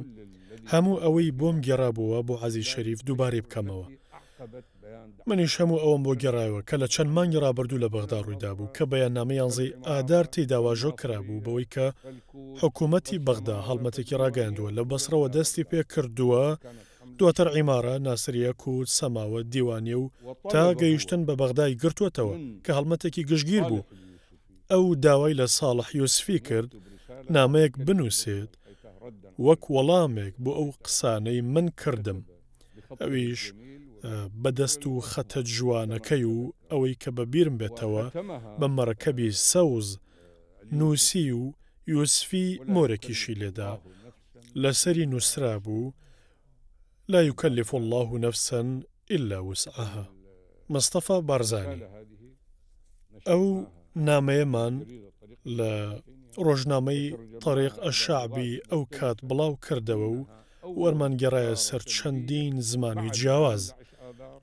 هەموو ئەوەی بۆم گێڕابووە بۆ عەزیز شەریف دووبارەی بکەمەوە. منیش هەموو ئەوەم بۆ گێڕایەوە کە لە چەند مانگی ڕابردوو لە بەغدا ڕوویدا بوو کە بەیاننامە یانزەی ئادار تێیدا واژۆ کرابوو بەوەی کە حکوومەتی بەغدا هەڵمەتێکی ڕاگەاندووە لە بەسرەوە دەستی پێ کردووە دواتر عیمارە ناسریە کورد سەماوە دیوانیە و تا گەیشتن بە بەغدای گرتووەتەوە کە هەڵمەتێکی گشتگیر بوو. ئەو داوای لە ساڵح یوسفی کرد نامەیەک بنووسێت وەک وەڵامێک بۆ ئەو قسانەی من کردم. ئەویش بەدەست و خەتە جوانەکەی و ئەوەی کە بەبیرم بێتەوە بە مەرەکەبی سەوز نووسی و یوسفی مۆرەکیشی لێدا لەسەری نووسرا بوو لا يكلف الله نفسا إلا وسعها. مصطفى بارزاني. ئەو نامەیەمان لە ڕۆژنامەی طریق الشعبی ئەو کات بڵاو کردەوە و وەرمانگەڕایە سەر چەندین زمانی جیاواز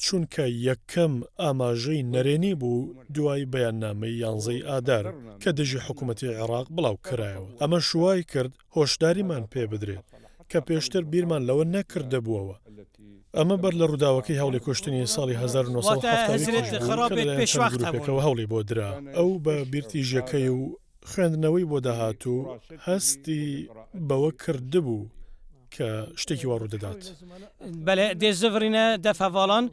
چونکە یەکەم ئاماژەی نەرێنی بوو دوای بەیاننامەی یانزەی ئادار کە دژی حکوومەتی عێراق بڵاو کرایەوە. ئەمە شوای کرد هۆشداریمان پێ بدرێت کە پێشتر بیرمان لەوە نەکردە بووەوە. ئەمە بەر لە ڕووداوەکەی هەوڵی کوشتنی ساڵی 1970ەوە هەوڵی بۆ درا. ئەو بە بیرتیژەکەی و خوێندنەوەی بۆ داهاتوو هەستی بەوە کردبوو کە شتێکی وا ڕوودەدات. بەڵێ دێزڤڕینە دەفەڤاڵان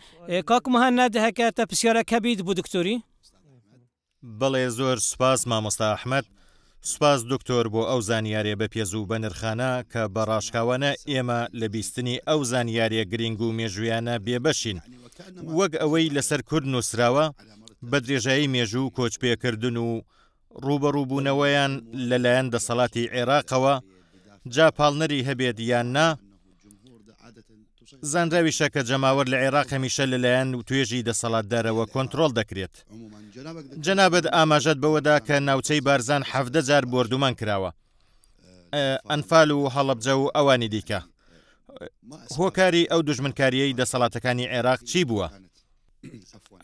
کاکمەهان نادەهەکاتە پرسیارەکە بیت بوو دکتۆری؟ بەڵێ زۆر سوپاس مامۆستا ئەحمەد. سوپاس دکتۆر بۆ ئەو زانیارێ بە پێزوو بە نرخانە کە بە ڕاشکاوانە ئێمە لە بیستنی ئەو زانیارێ گرنگ و مێژویانە بێبەشین وەک ئەوەی لەسەر کورد نووسراوە بە درێژایی مێژوو کۆچپێکردن و ڕوبەڕووبوونەوەیان لەلایەن دەسەڵاتی عێراقەوە جا پاڵنەری هەبێت یان نا زانراویشە کە جەماوەر لە عێراق هەمیشە لەلایەن و توێژی دەسەڵاتدارەوە کۆنتترۆل دەکرێت. جەنابەت ئاماژەت بەوەدا کە ناوچەی بارزان 17 جار بردومان کراوە ئەنفال و هەڵەبجە و ئەوانی دیکە. هۆکاری ئەو دوژمنکاریەی دەسەڵاتەکانی عێراق چی بووە؟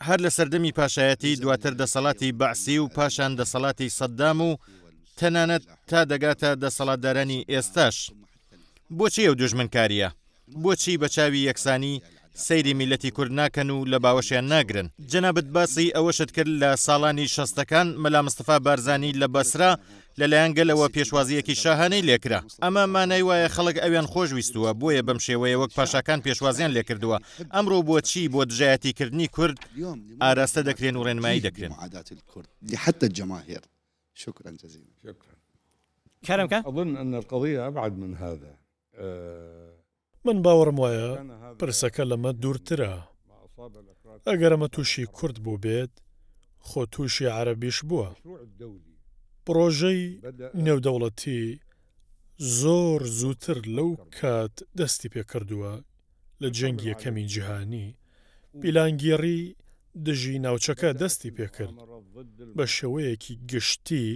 هەر لە سەردەمی پاشایەتی دواتر دەسەڵاتی بەعسی و پاشان دەسەڵاتی سەددام و تەنانەت تا دەگاتە دەسەڵاتدارانی ئێستاش. بۆچی ئەو دوژمنکاریە؟ بۆچی بە چاوی یەکسانی سەیری میلەتی کورد ناکەن و لە باوەشیان ناگرن؟ جەنابەت باسی ئەوەشت کرد لە ساڵانی 60ەکان مەلا مستەفا بارزانی لە بەسرا لەلایەن گەلەوە پێشوازیەکی شاهانەی لێکرا. ئەمە مانای وایە خەڵک ئەویان خۆشویستووە بۆیە بەم شێوەیە وەک پاشاکان پێشوازیان لێکردووە. ئەمڕۆ بۆچی بۆ دژایەتیکردنی کورد ئاراستە دەکرێن و ڕێنمایی دەکرێن؟ حتى الجماهير. شكرا جزيلا. شكرا. كرمك؟ أظن أن القضية أبعد من هذا. من باوەڕم وایە پرسەکە لەمە دوورترە. ئەگەر ئەمە تووشی کورد بوو بێت خۆ تووشی عەرەبیش بووە. پرۆژەی نێودەوڵەتی زۆر زووتر لەو کات دەستی پێکردووە لە جەنگی یەکەمی جیهانی پیلانگیێڕی دژی ناوچەکە دەستی پێکرد بە شێوەیەکی گشتی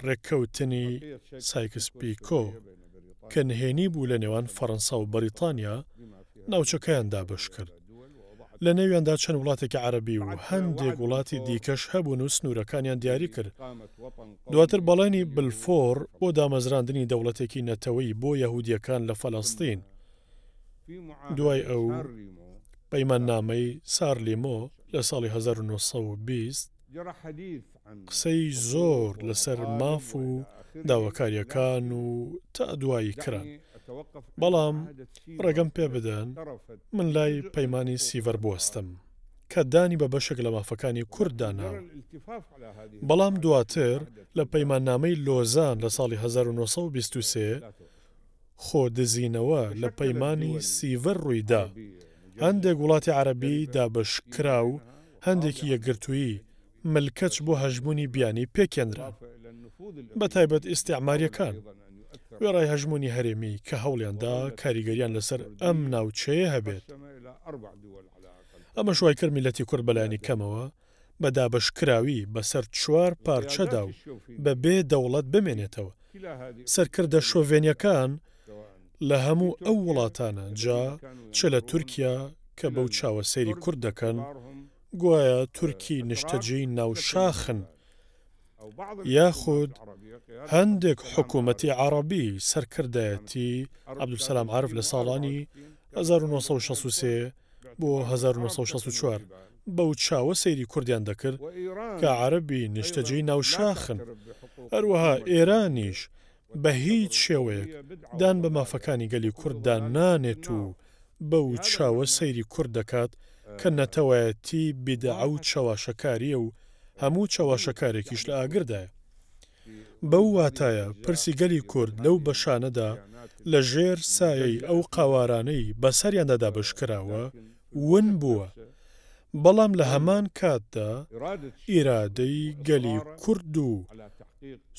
ڕێککەوتنی سایکس پیکۆ کە نهێنی بوو لە نێوان فەڕەنسا و بەریتانیا ناوچەکەیان دابش کرد. لە نێویاندا چەند وڵاتێکی عەرەبی و هەندێک وڵاتی دیکەش هەبوون و سنوورەکانیان دیاری کرد. دواتر بەڵێنی بلفۆر بۆ دامەزراندنی دەوڵەتێکی نەتەوەی بۆ یەهودیەکان لە فەڵەستین. دوای ئەو پەیماننامەی سارلیمۆ لە ساڵی 1920 قسەی زۆر لەسەر ماف و داواکاریەکان و تا دوایی کران. بەڵام ڕێگەم پێ بدەن من لای پەیمانی سیڤەر بوەستم کە دانی بە بەشێک لە مافەکانی کوردداناوە. بەڵام دواتر لە پەیماننامەی لۆزان لە ساڵی 1923 خۆ دزینەوە لە پەیمانی سیڤەر ڕوویدا. هەندێک وڵاتی عەرەبی دابشکرا و هەندێکی یەکگرتووی ملکەچ بۆ هەژمونی بیانی پێکێنران بە تایبەت ئیستیعماریەکان وێڕای هەژمونی هەرێمی کە هەوڵیاندا کاریگەریان لەسەر ئەم ناوچەیە هەبێت. ئەمە شوای کرد میلەتی کورد بەلایانی کەمەوە بە دابشکراوی بەسەر 4 پارچەدا و بە بێ دەوڵەت بمێنێتەوە. سەرکردە شۆڤێنیەکان لە هەموو ئەو وڵاتانە جا چ لە تورکیا کە بەو چاوە سەیری کورد دەکەن گوایە تورکی نیشتەجێی ناوشاخن یاخود هەندێک حکوومەتی عەرەبی سەرکردایەتی عەبدولسەلام عارف لە ساڵانی 1963 بۆ 1964 بەو چاوە سەیری کوردیان دەکرد کە عەرەبی نیشتەجێی ناوشاخن. هەروەها ئێرانیش بە هیچ شێوەیەک دان بە مافەکانی گەلی کورددا نانێت و بەو چاوە سەیری کورد دەکات کە نەتەوایەتی بیدعە و چاواشەکاریە و هەموو چاواشەکارێکیش لە ئاگردایە. بەو واتایە پرسی گەلی کورد لەو بەشانەدا لە ژێر سایەی ئەو قاوارانەی بەسەریاندا دابشکراوە ون بووە. بەڵام لە هەمان کاتدا ئیرادەی گەلی کورد و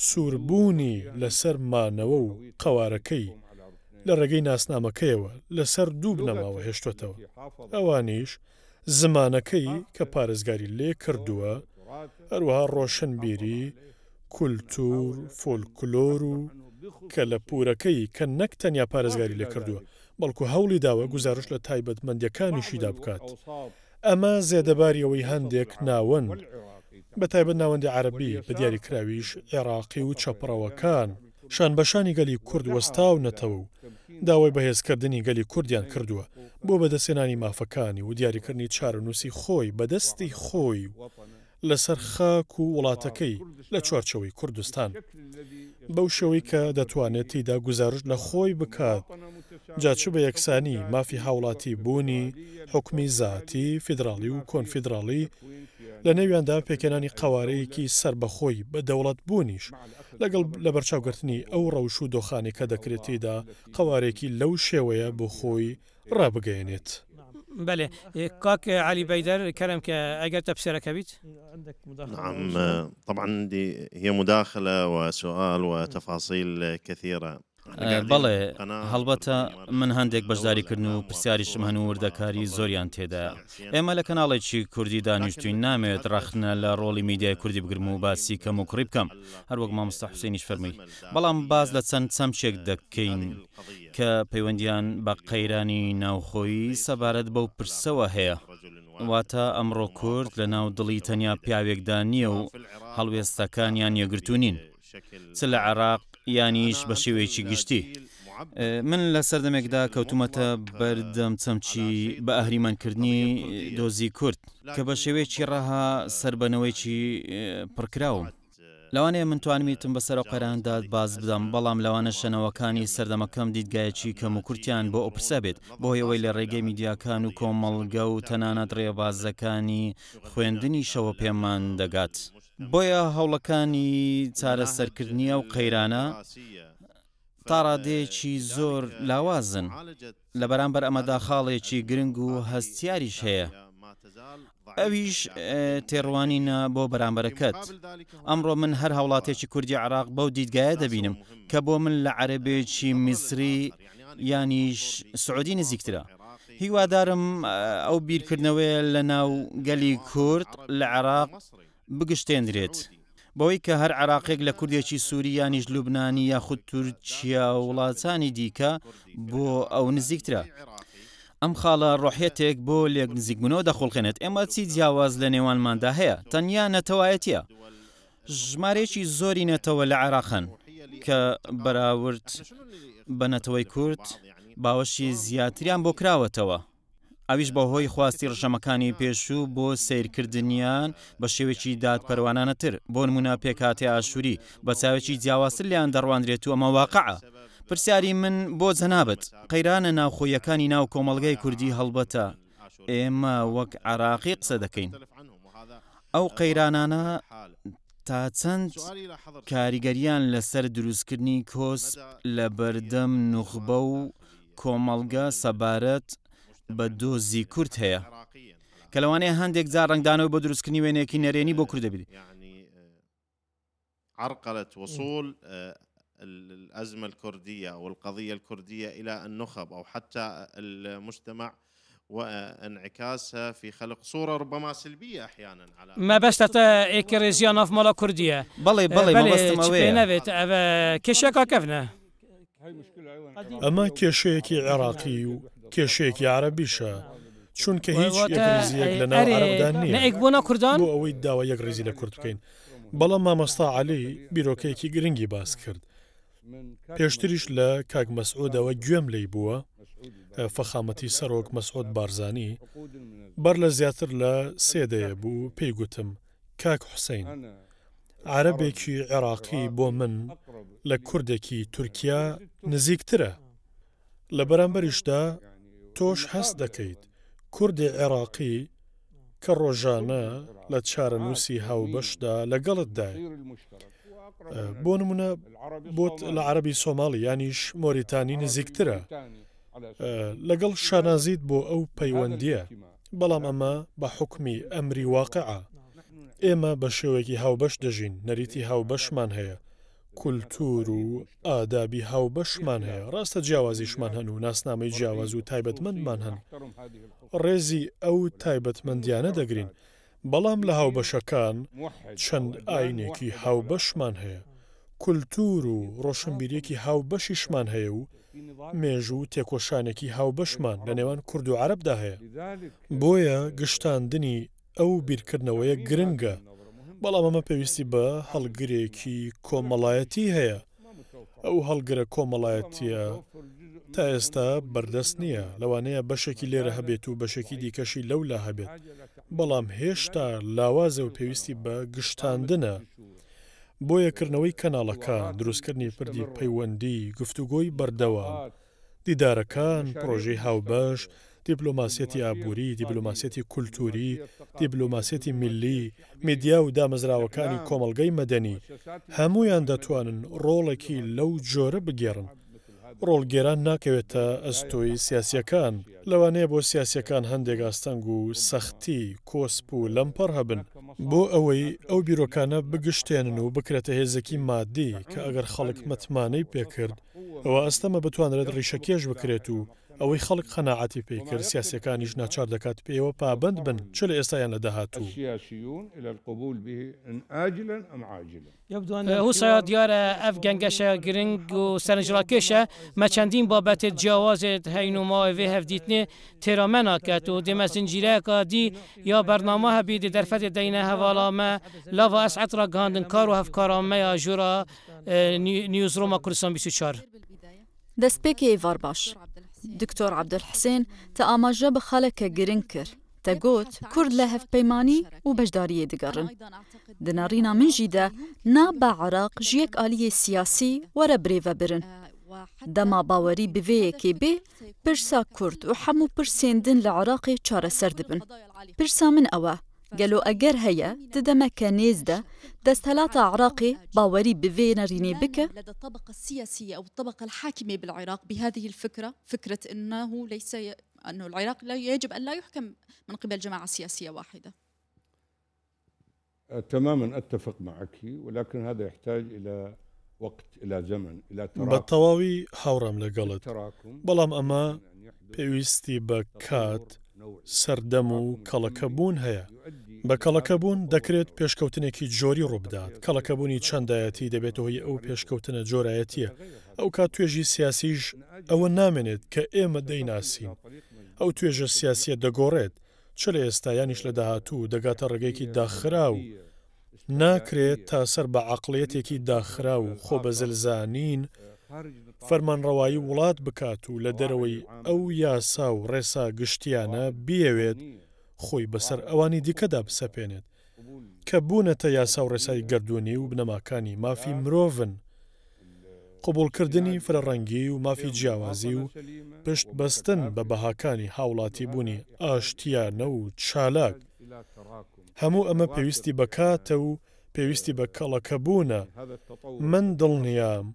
سووربوونی لەسەر مانەوە و قەوارەکەی لە ڕێگەی ناسنامەکەیەوە لەسەر دوو بنەماوە هێشتوتەوە. ئەوانیش زمانەکەی کە پارێزگاری لێ کردووە، هەروەها ڕۆشنبیری، کولتور، فۆلکلۆر و کە لە پورەکەی کە نەک تەنیا پارێزگاری لێ کردووە بەڵکو هەوڵی داوە گوزارش لە تایبەتمەندیەکانیشیدا بکات. ئەمە زێدەباریەوەی هەندێک ناوەند بە تایبەت ناوەندی عەرەبی بە دیاریکراویش عێراقی و چەپڕەوەکان شانبەشانی گەلی کورد وەستاونەتەوە و داوای بەهێزکردنی گەلی کوردیان کردووە بۆ بەدەستێنانی مافەکانی و دیاریکردنی چارەنووسی خۆی بەدەستی خۆی لەسەر خاک و وڵاتەکەی لە چوارچەوەی کوردستان بەو شێوەی کە دەتوانێت تیدا گوزارش لە خۆی بکات جاچوو بە یەکسانی مافی هاوڵاتی بوونی حکمی زاتی فیدراڵی و کۆنفیدراڵی لە نێویاندا پێکێنانی قەوارەیەکی سربەخۆی بە دەوڵەت بوونیش لەگەڵ لە بەرچاوگرتنی ئەو ڕەوش و دۆخانی کە دەکرێتیدا قەوارێکی لەو شێوەیە بۆ خۆی ڕابگەیەنێت. بله كاك علي بيدر كلام كأجر تفسير كبيت. نعم طبعا هي مداخلة وسؤال وتفاصيل كثيرة. بەڵێ هەڵبەتە من هەندێک بەشداریکردن و پرسیاریشم هەنوو وردەکاری زۆریان تێدا. ئێمە لە کەناڵێکی کوردی دانیشتوین نامێت ڕەخنە لە ڕۆڵی میدیای کوردی بگرم و باسی کەم و کوڕی بکەم هەروەک مامۆستا حوسێنیش فەرمووی. بەڵام باز لە چەند چەمچێک دەکەین کە پەیوەندیان بە قەیرانی ناوخۆیی سەبارەت بەو پرسەوە هەیە. واتە ئەمڕۆ کورد لە ناو دڵی تەنیا پیاوێکدا نییە و هەڵوێستەکانیان یەگرتو نین چ لە عێراق یانیش بە شێوەیەکی گشتی. من لە سەردەمێکدا کەوتومەتە بەردەم چەمچی بە ئەهریمانکردنی دۆزی کورد کە بە شێوەیەکی ڕەها سربەنەوەیکی پڕکراوم. لەوانەیە من توانمیتم بەسەر قەراندا باز بدەم بەڵام لەوانە شەنەوەکانی سەردەمەکەم دیدگایەکی کەم و کورتیان بۆ ئۆپرسە بێت بۆ هێوەی لە ڕێگەی میدیاکان و کۆمەڵگە و تەنانەت ڕێبازەکانی خوێندنی شەوە پێمان دەگات. بۆیە هەوڵەکانی چارەسەرکردنیە و قەیرانە تا ڕادەیەکی زۆر لاوازن لە بەرامبەر ئەمەدا خاڵێکی گرنگ و هەستیاریش هەیە. ئەویش تێڕوانینە بۆ بەرامبەرەکەت. ئەمڕۆ من هەر هەوڵاتێکی کوردی عێراق بەو دیدگایە دەبینم کە بۆ من لە عەرەبێکی میسری یانیش سعودی نزیکترە. هیوادارم ئەو بیرکردنەوەی لە ناو گەلی کورد لە عێراق بگشتێنرێت بەوەی کە هەر عێراقێک لە کوردێکی سووری یانیش لوبنانی یاخود تورکیا وڵاتانی دیکە بۆ ئەو نزیکترە. ئەم خاڵە ڕۆحیەتێک بۆ لێک نزیکبوونەوە دەخۆڵخێنێت. ئێمە چی جیاواز لە نێوانماندا هەیە؟ تەنیا نەتەوایەتیە. ژمارەیەکی زۆری نەتەوە لە عێراقن کە بەراورد بە نەتەوەی کورد باوەشی زیاتریان بۆ کراوەتەوە. ئەویش بەهۆی خواستی ڕەشەمەکانی پێشوو بۆ سیرکردنیان بە شێوێکی دادپەروانانەتر بۆ نمونە پێکاتی ئاشووری بە چاوێکی جیاوازتر لیان دەڕواندرێت و ئەمە واقعە. پرسیاری من بۆ جەنابەت قەیرانە ناوخۆیەکانی ناو کۆمەڵگەی کوردی هەڵبەتە ئێمە وەک عێراقی قسە دەکەین. ئەو قەیرانانە تا چەند کاریگەریان لەسەر دروستکردنی کۆسپ لە بەردەم نوخبە و کۆمەڵگە سەبارەت بە دۆزی کورد هەیە کە لەوانەیە هەندێک جار ڕنگدانەوە بۆ دروستکردنی وێنەیەکی نەرێنی بۆ کورد دەبێت. عرقلت وصول الأزمة الكردية أو القضية الكردية إلى النخب أو حتى المجتمع وانعكاسها في خلق صورة ربما سلبية أحيانا على ما بس تتا إكريزيان في مالا كردية. بلي ما بس تمويه كشكا كفنا ئەمە کێشەیەکی عێراقی و کێشەیەکی عەرەبیشە چونکە هیچ یەکریزیەک لە ناو عەرەبدا نییە بۆ ئەوەی داوای یەکریزی لە کورد بکەین. بەڵام مامۆستا عەلی بیرۆکەیەکی گرنگی باس کرد. پێشتریش لە کاک مەسعودەوە گوێم لێی بووە، فەخامەتی سەرۆک مەسعود بارزانی، بەر لە زیاتر لە سێدەیە بوو پێی گوتم کاک حوسێن، عەرەبێکی عێراقی بۆ من لە کوردێکی تورکیا نزیکترە. لە بەرامبەریشدا تۆش هەست دەکەیت کوردی عێراقی کە ڕۆژانە لە چارەنووسی هاوبەشدا لەگەڵتدای. بۆ نمونە بۆت لە عەرەبی سۆماڵی یانیش مۆریتانی نزیکترە، لەگەڵ شانازیت بۆ ئەو پەیوەندیە، بەڵام ئەمە بە حوکمی ئەمری واقعە. ئێمە بە شێوەیەکی هاوبەش دەژین، نەریتی هاوبەشمان هەیە، کولتور و ئادابی هاوبەشمان هەیە، ڕاستە جیاوازیشمان هەن و ناسنامەی جیاواز و تایبەتمەندمان هەن، ڕێزی ئەو تایبەتمەندیانە دەگرین، بەڵام لە هاوبەشەکان چەند ئاینێکی هاوبەشمان هەیە، کولتور و ڕۆشنبیریەکی هاوبەشیشمان هەیە و مێژوو تێکۆشانێکی هاوبەشمان لە نێوان کورد و عەرەبدا هەیە. بۆیە گشتاندنی ئەو بیرکردنەوەیە گرنگە، بەڵام ئەمە پێویستی بە هەڵگرێکی کۆمەڵایەتی هەیە. ئەو هەڵگرە کۆمەڵایەتیە تا ئێستا بەردەست نییە، لەوانەیە بەشێکی لێرە هەبێت و بەشێکی دیکەشی لەولا هەبێت، بەڵام هێشتا لاوازە و پێویستی بە گشتاندنە. بۆ یەکردنەوەی کەناڵەکان، دروستکردنی پردی پەیوەندی، گفتوگۆی بەردەوام، دیدارەکان، پرۆژەی هاوبەش، دیپلۆماسیەتی ئابووری، دیپلۆماسیەتی کولتوری، دیپلۆماسیەتی میلی، میدیا و دامەزراوەکانی کۆمەڵگەی مەدەنی، هەمویان دەتوانن ڕۆڵێکی لەو جۆرە بگێڕن. ڕۆڵگێران ناکەوێتە ئەستۆی سیاسیەکان، لەوانەیە بۆ سیاسیەکان هەندێک ئاستەنگ و سەختی، کۆسپ و لەمپەر هەبن، بۆ ئەوەی ئەو بیرۆکانە بگشتێنن و بکرێتە هێزێکی مادی کە ئەگەر خەڵک متمانەی پێکرد، ئەوە ئەستەمە بتوانرێت ڕیشەکێش بکرێت و ئەوەی خەڵک خەناعەتی پێکرد، سیاسیەکانیش ناچار دەکات پێیەوە پابند بن، چ لە ئێستایان لە داهاتوو. هوسایا دیارە ئەف گەنگەشە گرنگ و سەرنجڕاکێشە مە چەندین بابەتێت جیاوازێت هەین و ماوێ هەفدیتنێ تێرامە ناکات و دێمە زنجیرەیەکە دی یا بەرنامە هەبی دێ دەرفەتێ دەینە هەواڵامە لاڤە ئەسعەت ڕاگەاندن کار و هەفکارامەیە ژۆرە نیوزڕۆمە کوردستان 24. دەستپێکی ئێڤار باش. دکتۆر عەبدولحوسێن تا ئاماژە بە خەڵکە گرنگ کرد، تەگوت کورد لە هەفپەیمانی و بەشداریە دەگەڕن. دناڕینا من ژیدا نا بە عێراق ژیەک ئالیە سیاسی وەرە برێڤە برن. دەما باوەری بڤەیەکێ بێ پرسا کورد و هەموو پرسێندن لە عێراقی چارەسەر دەبن. پرسا من ئەوە گەلۆ ئەگەر هەیە ددەمەکە نێزدە دەستهەلاتە عراقي باوري بفينا ريني بك لدى الطبقة السياسية أو الطبقة الحاكمة بالعراق بهذه الفكرة، فكرة أنه أنه العراق لا يجب أن لا يحكم من قبل جماعة سياسية واحدة. تماما أتفق معك، ولكن هذا يحتاج إلى وقت، إلى زمن، إلى تراكم. بالتواوي حورم لقلت بلام أما پێویستی بە کات، سەردەم و کەڵەکەبوون هەیە. بە کەڵەکەبوون دەکرێت پێشکەوتنێکی جۆری ڕووبدات. کەڵەکەبوونی چەندایەتی دەبێت هۆی ئەو پێشکەوتنە جۆرایەتیە. ئەو کات توێژی سیاسیش ئەوە نامێنێت کە ئێمە دەیناسین. ئەو توێژە سیاسیە دەگۆڕێت، چ لە ئێستایانیش لە داهاتوو دەگاتە ڕێگەیەکی داخرا و ناکرێت تا سەر بە عەقڵیەتێکی داخرا و خۆ بە زلزانین فەرمانڕەوایی وڵات بکات و لە دەرەوەی ئەو یاسا و ڕێسا گشتیانە بیەوێت خۆی بەسەر ئەوانی دیکەدا بسەپێنێت کە بوونەتە یاسا و ڕێسای گەردوونی و بنەماکانی مافی مرۆڤن، قبولکردنی فرەڕەنگی و مافی جیاوازی و پشت بەستن بە بەهاکانی هاوڵاتی بوونی ئاشتیانە و چالاک. هەموو ئەمە پێویستی بەکاتە و پێویستی بە کەڵەکەبوونە. من دڵنیام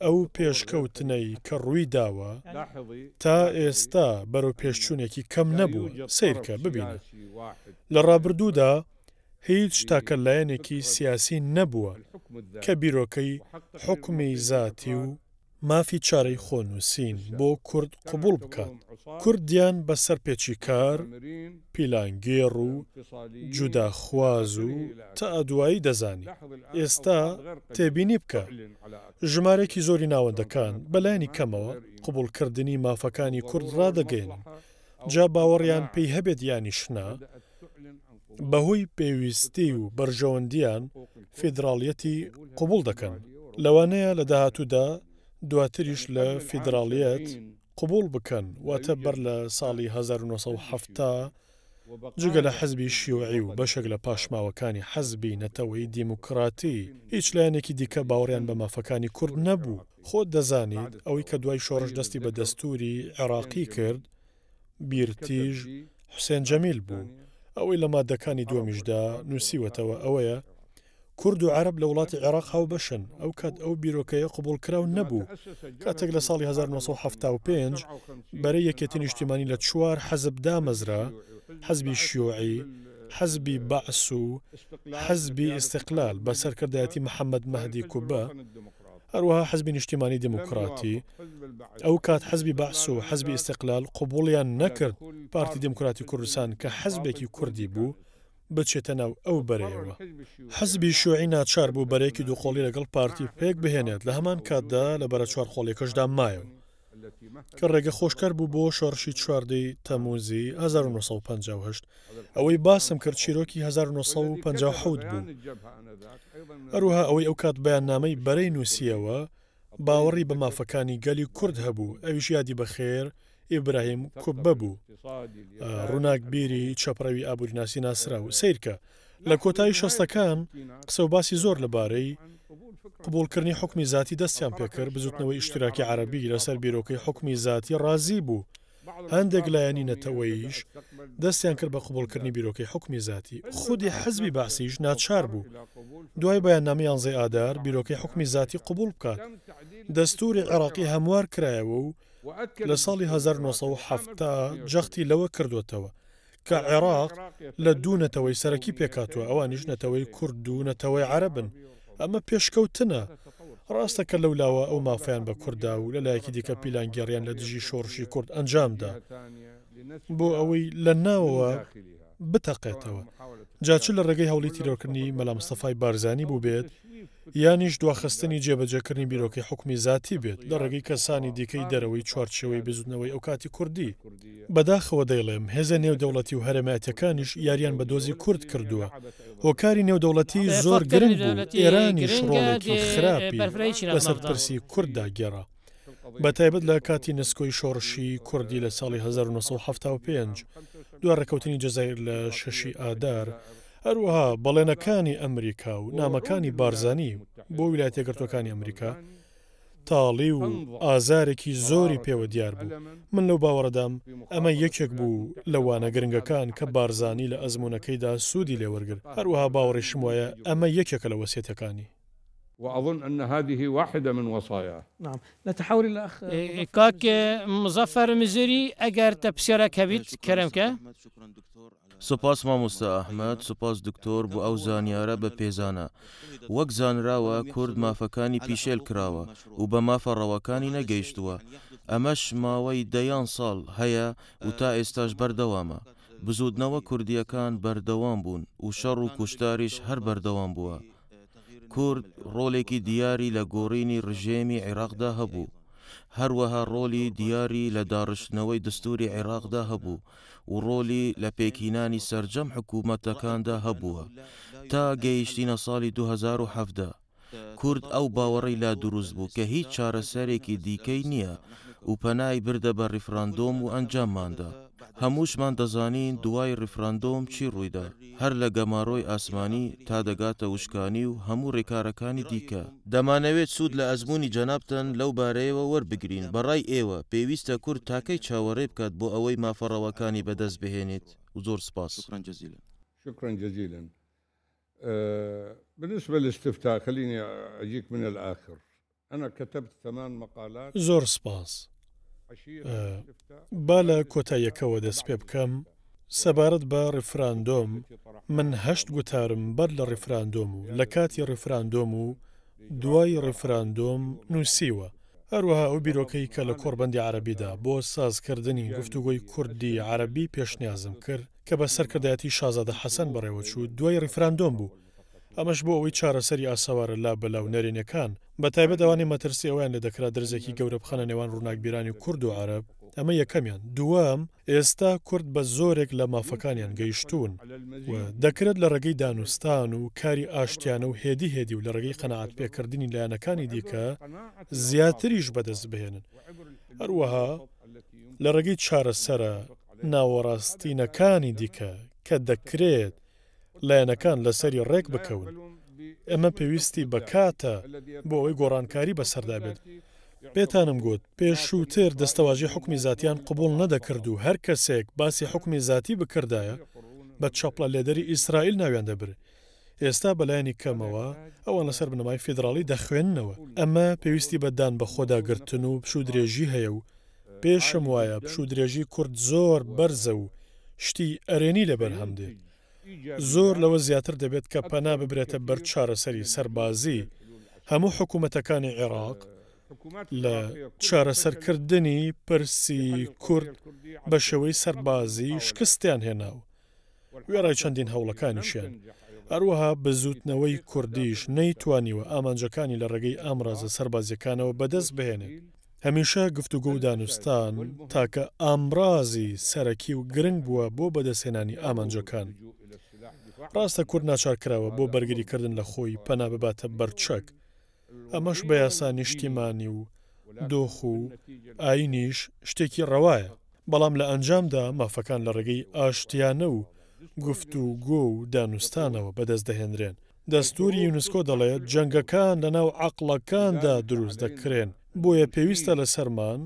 ئەو پێشکەوتنەی کە ڕووی داوە تا ئێستا بەرەو پێشچوونێکی کەم نەبوو. سیرکە ببینە لە ڕابردوودا هیچ تاکەلایەنێکی سیاسی نەبووە کە بیرۆکەی حکمی ذاتی و مافی چارەی خۆنووسین بۆ کورد قبول بکات. کوردیان بەسەر پێچی کار، پیلانگێڕ و جوداخواز و تا ئەدوایی دەزانی. ئێستا تێبینی بکە ژمارێکی زۆری ناوەندەکان بەلایانی کەمەوە قبولکردنی مافەکانی کورد ڕادەگەێنن. جا باوەڕیان پێی هەبێت یانی شنا بەهۆی پێویستی و بەرژەوەندیان فیدراڵیەتی قبول دەکەن. لەوانەیە لە داهاتوودا دواتریش لە فیدراڵیەت قبول بکەن واتە بەر لە ساڵی 1970 جگە لە حەزبی شیوعی و بەشێک لە پاشماوەکانی حەزبی نەتەوەی دیموکراتی هیچ لایەنێکی دیکە باوەڕیان بە مافەکانی کورد نەبوو. خۆت دەزانیت ئەوەی کە دوای شۆڕش دەستی بە دەستوری عێراقی کرد بیرتیژ حوسێن جەمیل بوو. ئەوەی لە مادەکانی دووەمیشدا نووسیوەتەوە ئەوەیە کورد و عەرەب لە وڵاتی عێراق هاو بەشن. ئەو کات ئەو بیرۆکەیە قبولکراو نەبوو. کاتێک لە ساڵی 1975 بەرەی یەکێتی نیشتیمانی لە 4 حەزب دامەزرا، حەزبی شیوعی، حەزبی بەعس و حەزبی ئیستیقلال بە سەرکردایەتی محەممەد مەهدی کوبە، هەروەها حەزبی نیشتیمانی دیموکراتی. ئەو کات حەزبی بەعس و حەزبی ئیستیقلال قبوڵیان نەکرد پارتی دیموکراتی کوردستان کە حەزبێکی کوردی بوو بچێتە ناو ئەو بەرەیەوە. حەزبی شیوعی ناچار بوو بەرەیەکی دووقۆڵی لەگەڵ پارتی پێک بهێنێت. لە هەمان کاتدا لە بەرە چوارقۆڵیەکەشدا مایەوە کە ڕێگە خۆشکار بوو بۆ شۆڕشی 14 تەموزی 1950. ئەوەی باسم کرد چیرۆکی 1950 بوو. هەروها ئەوەی ئەو کات بەیاننامەی بەرەی نووسیەوە باوەڕی بە مافەکانی گەلی کورد هەبوو. ئەویش یادی بەخێر ئیبراهیم کوبە بوو. ڕووناک بیری چەپڕەوی ئابوورناسی ناسرا و سیرکە لە کۆتایی شەستەکان قسە و باسی زۆر لەبارەی قبولکردنی حکمی زاتی دەستیان پێکرد. بزوتنەوەی ئیشتراکی عەرەبی لەسەر بیرۆکەی حکمی زاتی ڕازی بوو. هەندێک لایەنی نەتەوەیش دەستیان کرد بە قبولکردنی بیرۆکەی حکمی زاتی. خودی حەزبی بەعسیش ناچار بوو دوای بەیاننامەی 11 ئادار بیرۆکەی حکمی زاتی قبول بکات. دەستوری عێراقی هەموار کرایەوە و لە ساڵی 1970 جەختی لەوە کردوتەوە کە عێراق لە دوو نەتەوەی سەرەکی پێکاتوە، ئەوانیش نەتەوەی کورد و نەتەوەی عەرەبن. ئەمە پێشکەوتنە. ڕاستەکە لەولاوە ئەو مافیان بە کووردا و لەلایەکی دیکە پیلانگەڕیان لە دژی شۆڕشی کورد ئەنجامدا بۆ ئەوەی لە ناوەوە بتەقێتەوە. جاچ لە ڕێگەی هەوڵی تیرۆکردنی مەلا مستەفای بارزانی بوو بێت یانیش دواخستنی جێبەجێکردنی بیرۆکەی حکمی زاتی بێت لە ڕێگەی کەسانی دیکەی دەرەوەی چوارچێوەی بزودنەوەی ئەو کاتی کوردی. بەداخەوە دەیڵێم هێزە نێودەوڵەتی و هەرێمەتەکانیش یاریان بە دۆزی کورد کردووە. هۆکاری نێودەوڵەتی زۆر گرنگ بوو. ئێرانیش ڕۆڵێکی خراپی لەسەر پرسی کورددا گێڕا. بەتایبەت لە کاتی نسکۆی شۆڕشی کوردی لە ساڵی 1975 دوای ڕێکەوتنی جەزایر لە 6 ئادار، هەروەها بەڵێنەکانی ئەمریکا و نامەکانی بارزانی بۆ ویلایەتە یەکگرتووەکانی ئەمریکا تاڵی و ئازارێکی زۆری پێوە دیار بوو. من لەو باوەڕەدام ئەمە یەکێک بوو لەوانە گرنگەکان کە بارزانی لە ئەزمونەکەیدا سوودی لێوەرگرت. هەروەها باوەڕێشم وایە ئەمە یەکێکە لە وەسیەتەکانی. وأظن أن هذه واحدة من وصاياه. نعم نتحول الأخ كاك مظفر مزري أجر تبصرة كبيت كرمك. سپاس مامۆستا ئەحمەد، سپاس دکتۆر بۆ ئەو زانیارە بە پێزانە. وەک زانراوە کورد مافەکانی پیشێل کراوە و بە مافە ڕەوەکانی نەگەیشتووە. ئەمەش ماوەی دەیان ساڵ هەیە و تا ئێستاش بەردەوامە. بزودنەوە کوردیەکان بەردەوام بوون و شەڕ و کوشتاریش هەر بەردەوام بووە. کورد ڕۆڵێکی دیاری لە گۆڕینی ڕژێمی عێراقدا هەبوو. هەروەها ڕۆلی دیاری لە داڕشتنەوەی دستوری عێراقدا هەبوو و ڕۆلی لە پێکینانی سەرجەم حکوومەتەکاندا هەبووە تا گەیشتینە ساڵی 2017. کورد ئەو باوەڕی لا دروست بوو کە هیچ چارەسەرێکی دیکەی نییە و پەنای بردە بە ڕیفراندۆم و ئەنجامماندا. هەمووشمان دەزانین دوای ڕیفراندۆم چی ڕوویدا، هەر لە گەماڕۆی ئاسمانی تا دەگاتە وشکانی و هەموو ڕێکارەکانی دیکە. دەمانەوێت سوود لە ئەزموونی جەنابتەن لەو بارەیەوە وەربگرین. بەڕای ئێوە پێویستە کورد تاکەی چاوەڕێ بکات بۆ ئەوەی مافەڕەوەکانی بەدەست بهێنێت و زۆر سپاس. شكرا جزيلا. بالنسبة للاستفتاء خليني أجيك من الآخر. أنا كتبت 8 مقالات. زۆر سپاس. با لە کۆتاییەکەوە دەست پێ بکەم سەبارەت بە ڕیفراندۆم. من 8 گوتارم بەر لە ڕیفراندۆم و لە کاتی ڕیفراندۆم و دوای ڕیفراندۆم نووسیوە. هەروەها ئەو بیرۆکەی کە لە کۆڕبەندی عەرەبیدا بۆ سازکردنی گفتوگۆی کوردی عەرەبی پێشنیازم کرد کە بە سەرکردایەتی شازادە حەسەن بەڕێوەچوو دوای ڕیفراندۆم بوو. ئەمەش بۆ ئەوەی چارەسەری ئاساوارە لا بەلاو نەرێنەکان بەتایبەت ئەوانەی مەترسی ئەویان لە دەکرا دەرزێکی گەورە بخەنە نێوان ڕووناکبیرانی کورد و عەرەب ئەمە یەکەمیان. دووەم، ئێستا کورد بە زۆرێک لە مافەکانیان گەیشتوون و دەکرێت لە ڕێگەی دانوستان و کاری ئاشتیانە و هێدی و لە ڕێگەی قەنەعات پێکردنی لایەنەکانی دیکە زیاتریش بەدەست بهێنن. هەروەها لە ڕێگەی چارەسەرە ناوەڕاستینەکانی دیکە کە دەکرێت لایەنەکان لەسەری ڕێک بکەون. ئەمە پێویستی بەکاتە بۆ ئەوەی گۆڕانکاری بەسەردا بێت. پێتانم گوت پێشووتر دەستەواژی حکمی زاتیان قبول نەدەکرد و هەر کەسێک باسی حکمی زاتی بکردایە بە چاپڵە لێدەری ئیسرائیل ناویان دەبرێت. ئێستا بەلایانی کەمەوە ئەوان لەسەر بنەمای فیدراڵی دەخوێننەوە. ئەمە پێویستی بەدان بە خۆداگرتن و پشوو درێژی هەیە و پێشم وایە پشوو درێژی کورد زۆر بەرزە و شتی ئەرێنی لەبەر هەمدێ. زۆر لەوە زیاتر دەبێت کە پەنا ببرێتە بەر چارەسەری سەربازی هەموو حکوومەتەکانی عێراق لە چارەسەرکردنی پرسی کورد بە شێوەی سەربازی شکستیان هێناوە. وێڕای چەندین هەوڵەکانیشیان. هەروەها بزوتنەوەی کوردیش نەیتوانیوە ئامانجەکانی لە ڕێگەی ئامرازە سەربازیەکانەوە بەدەست بهێنێت. هەمیشە گفتوگۆ و دانوستان تاکە ئامرازی سەرەکی و گرنگ بووە بۆ بەدەستهێنانی ئامانجەکان. ڕاستە کورد ناچارکراوە بۆ بەرگریکردن لە خۆی پەنا بباتە بەرچەک. ئەمەش بە یاسا نیشتیمانی و دۆخ و ئاینیش شتێکی ڕەوایە. بەڵام لە ئەنجامدا مافەکان لە ڕێگەی ئاشتیانە و گفتوگۆ و دانوستانەوە بەدەست دەهێنرێن. دەستوری یونسکۆ دەڵێت جەنگەکان لەناو عەقڵەکاندا دروست دەکرێن. بۆیە پێویستە لە سەرمان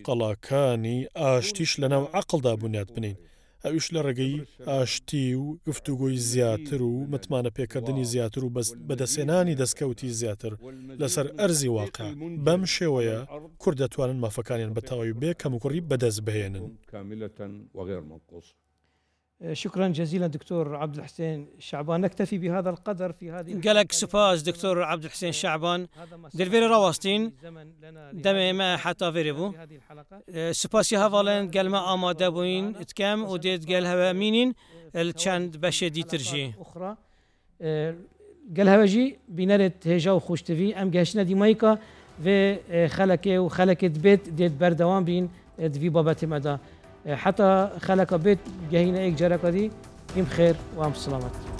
قەڵاکانی ئاشتیش لەناو عەقڵدا بنیاد بنین. ئەویش لە ڕێگەی ئاشتی و گفتوگۆی زیاتر و متمانە پێکردنی زیاتر و بەدەسێنانی دەستکەوتی زیاتر لەسەر ئەرزی واقع. بەم شێوەیە کورد دەتوانن مافەکانیان بە تەواوی بێ کەموکوڕی بەدەست بهێنن. شكرا جزيلا دكتور عبد الحسين شعبان. نكتفي بهذا القدر في هذه قالك سباس دكتور عبد الحسين شعبان دلفيري رواستين دم ما حتى فيريبو سباس هافالن قال ما آماده بوين اتكام وديت قال هوا مينين الچند بشه دي ترجي اخرى قال هوا جي بنرت هجا وخوش تفي ام قاشنا دي مايكا في خلكه وخلكت بيت ديت بردوان بين دفي بابات مدى حتى خلق بيت جهينا ايك جركدي بخير وام سلامت.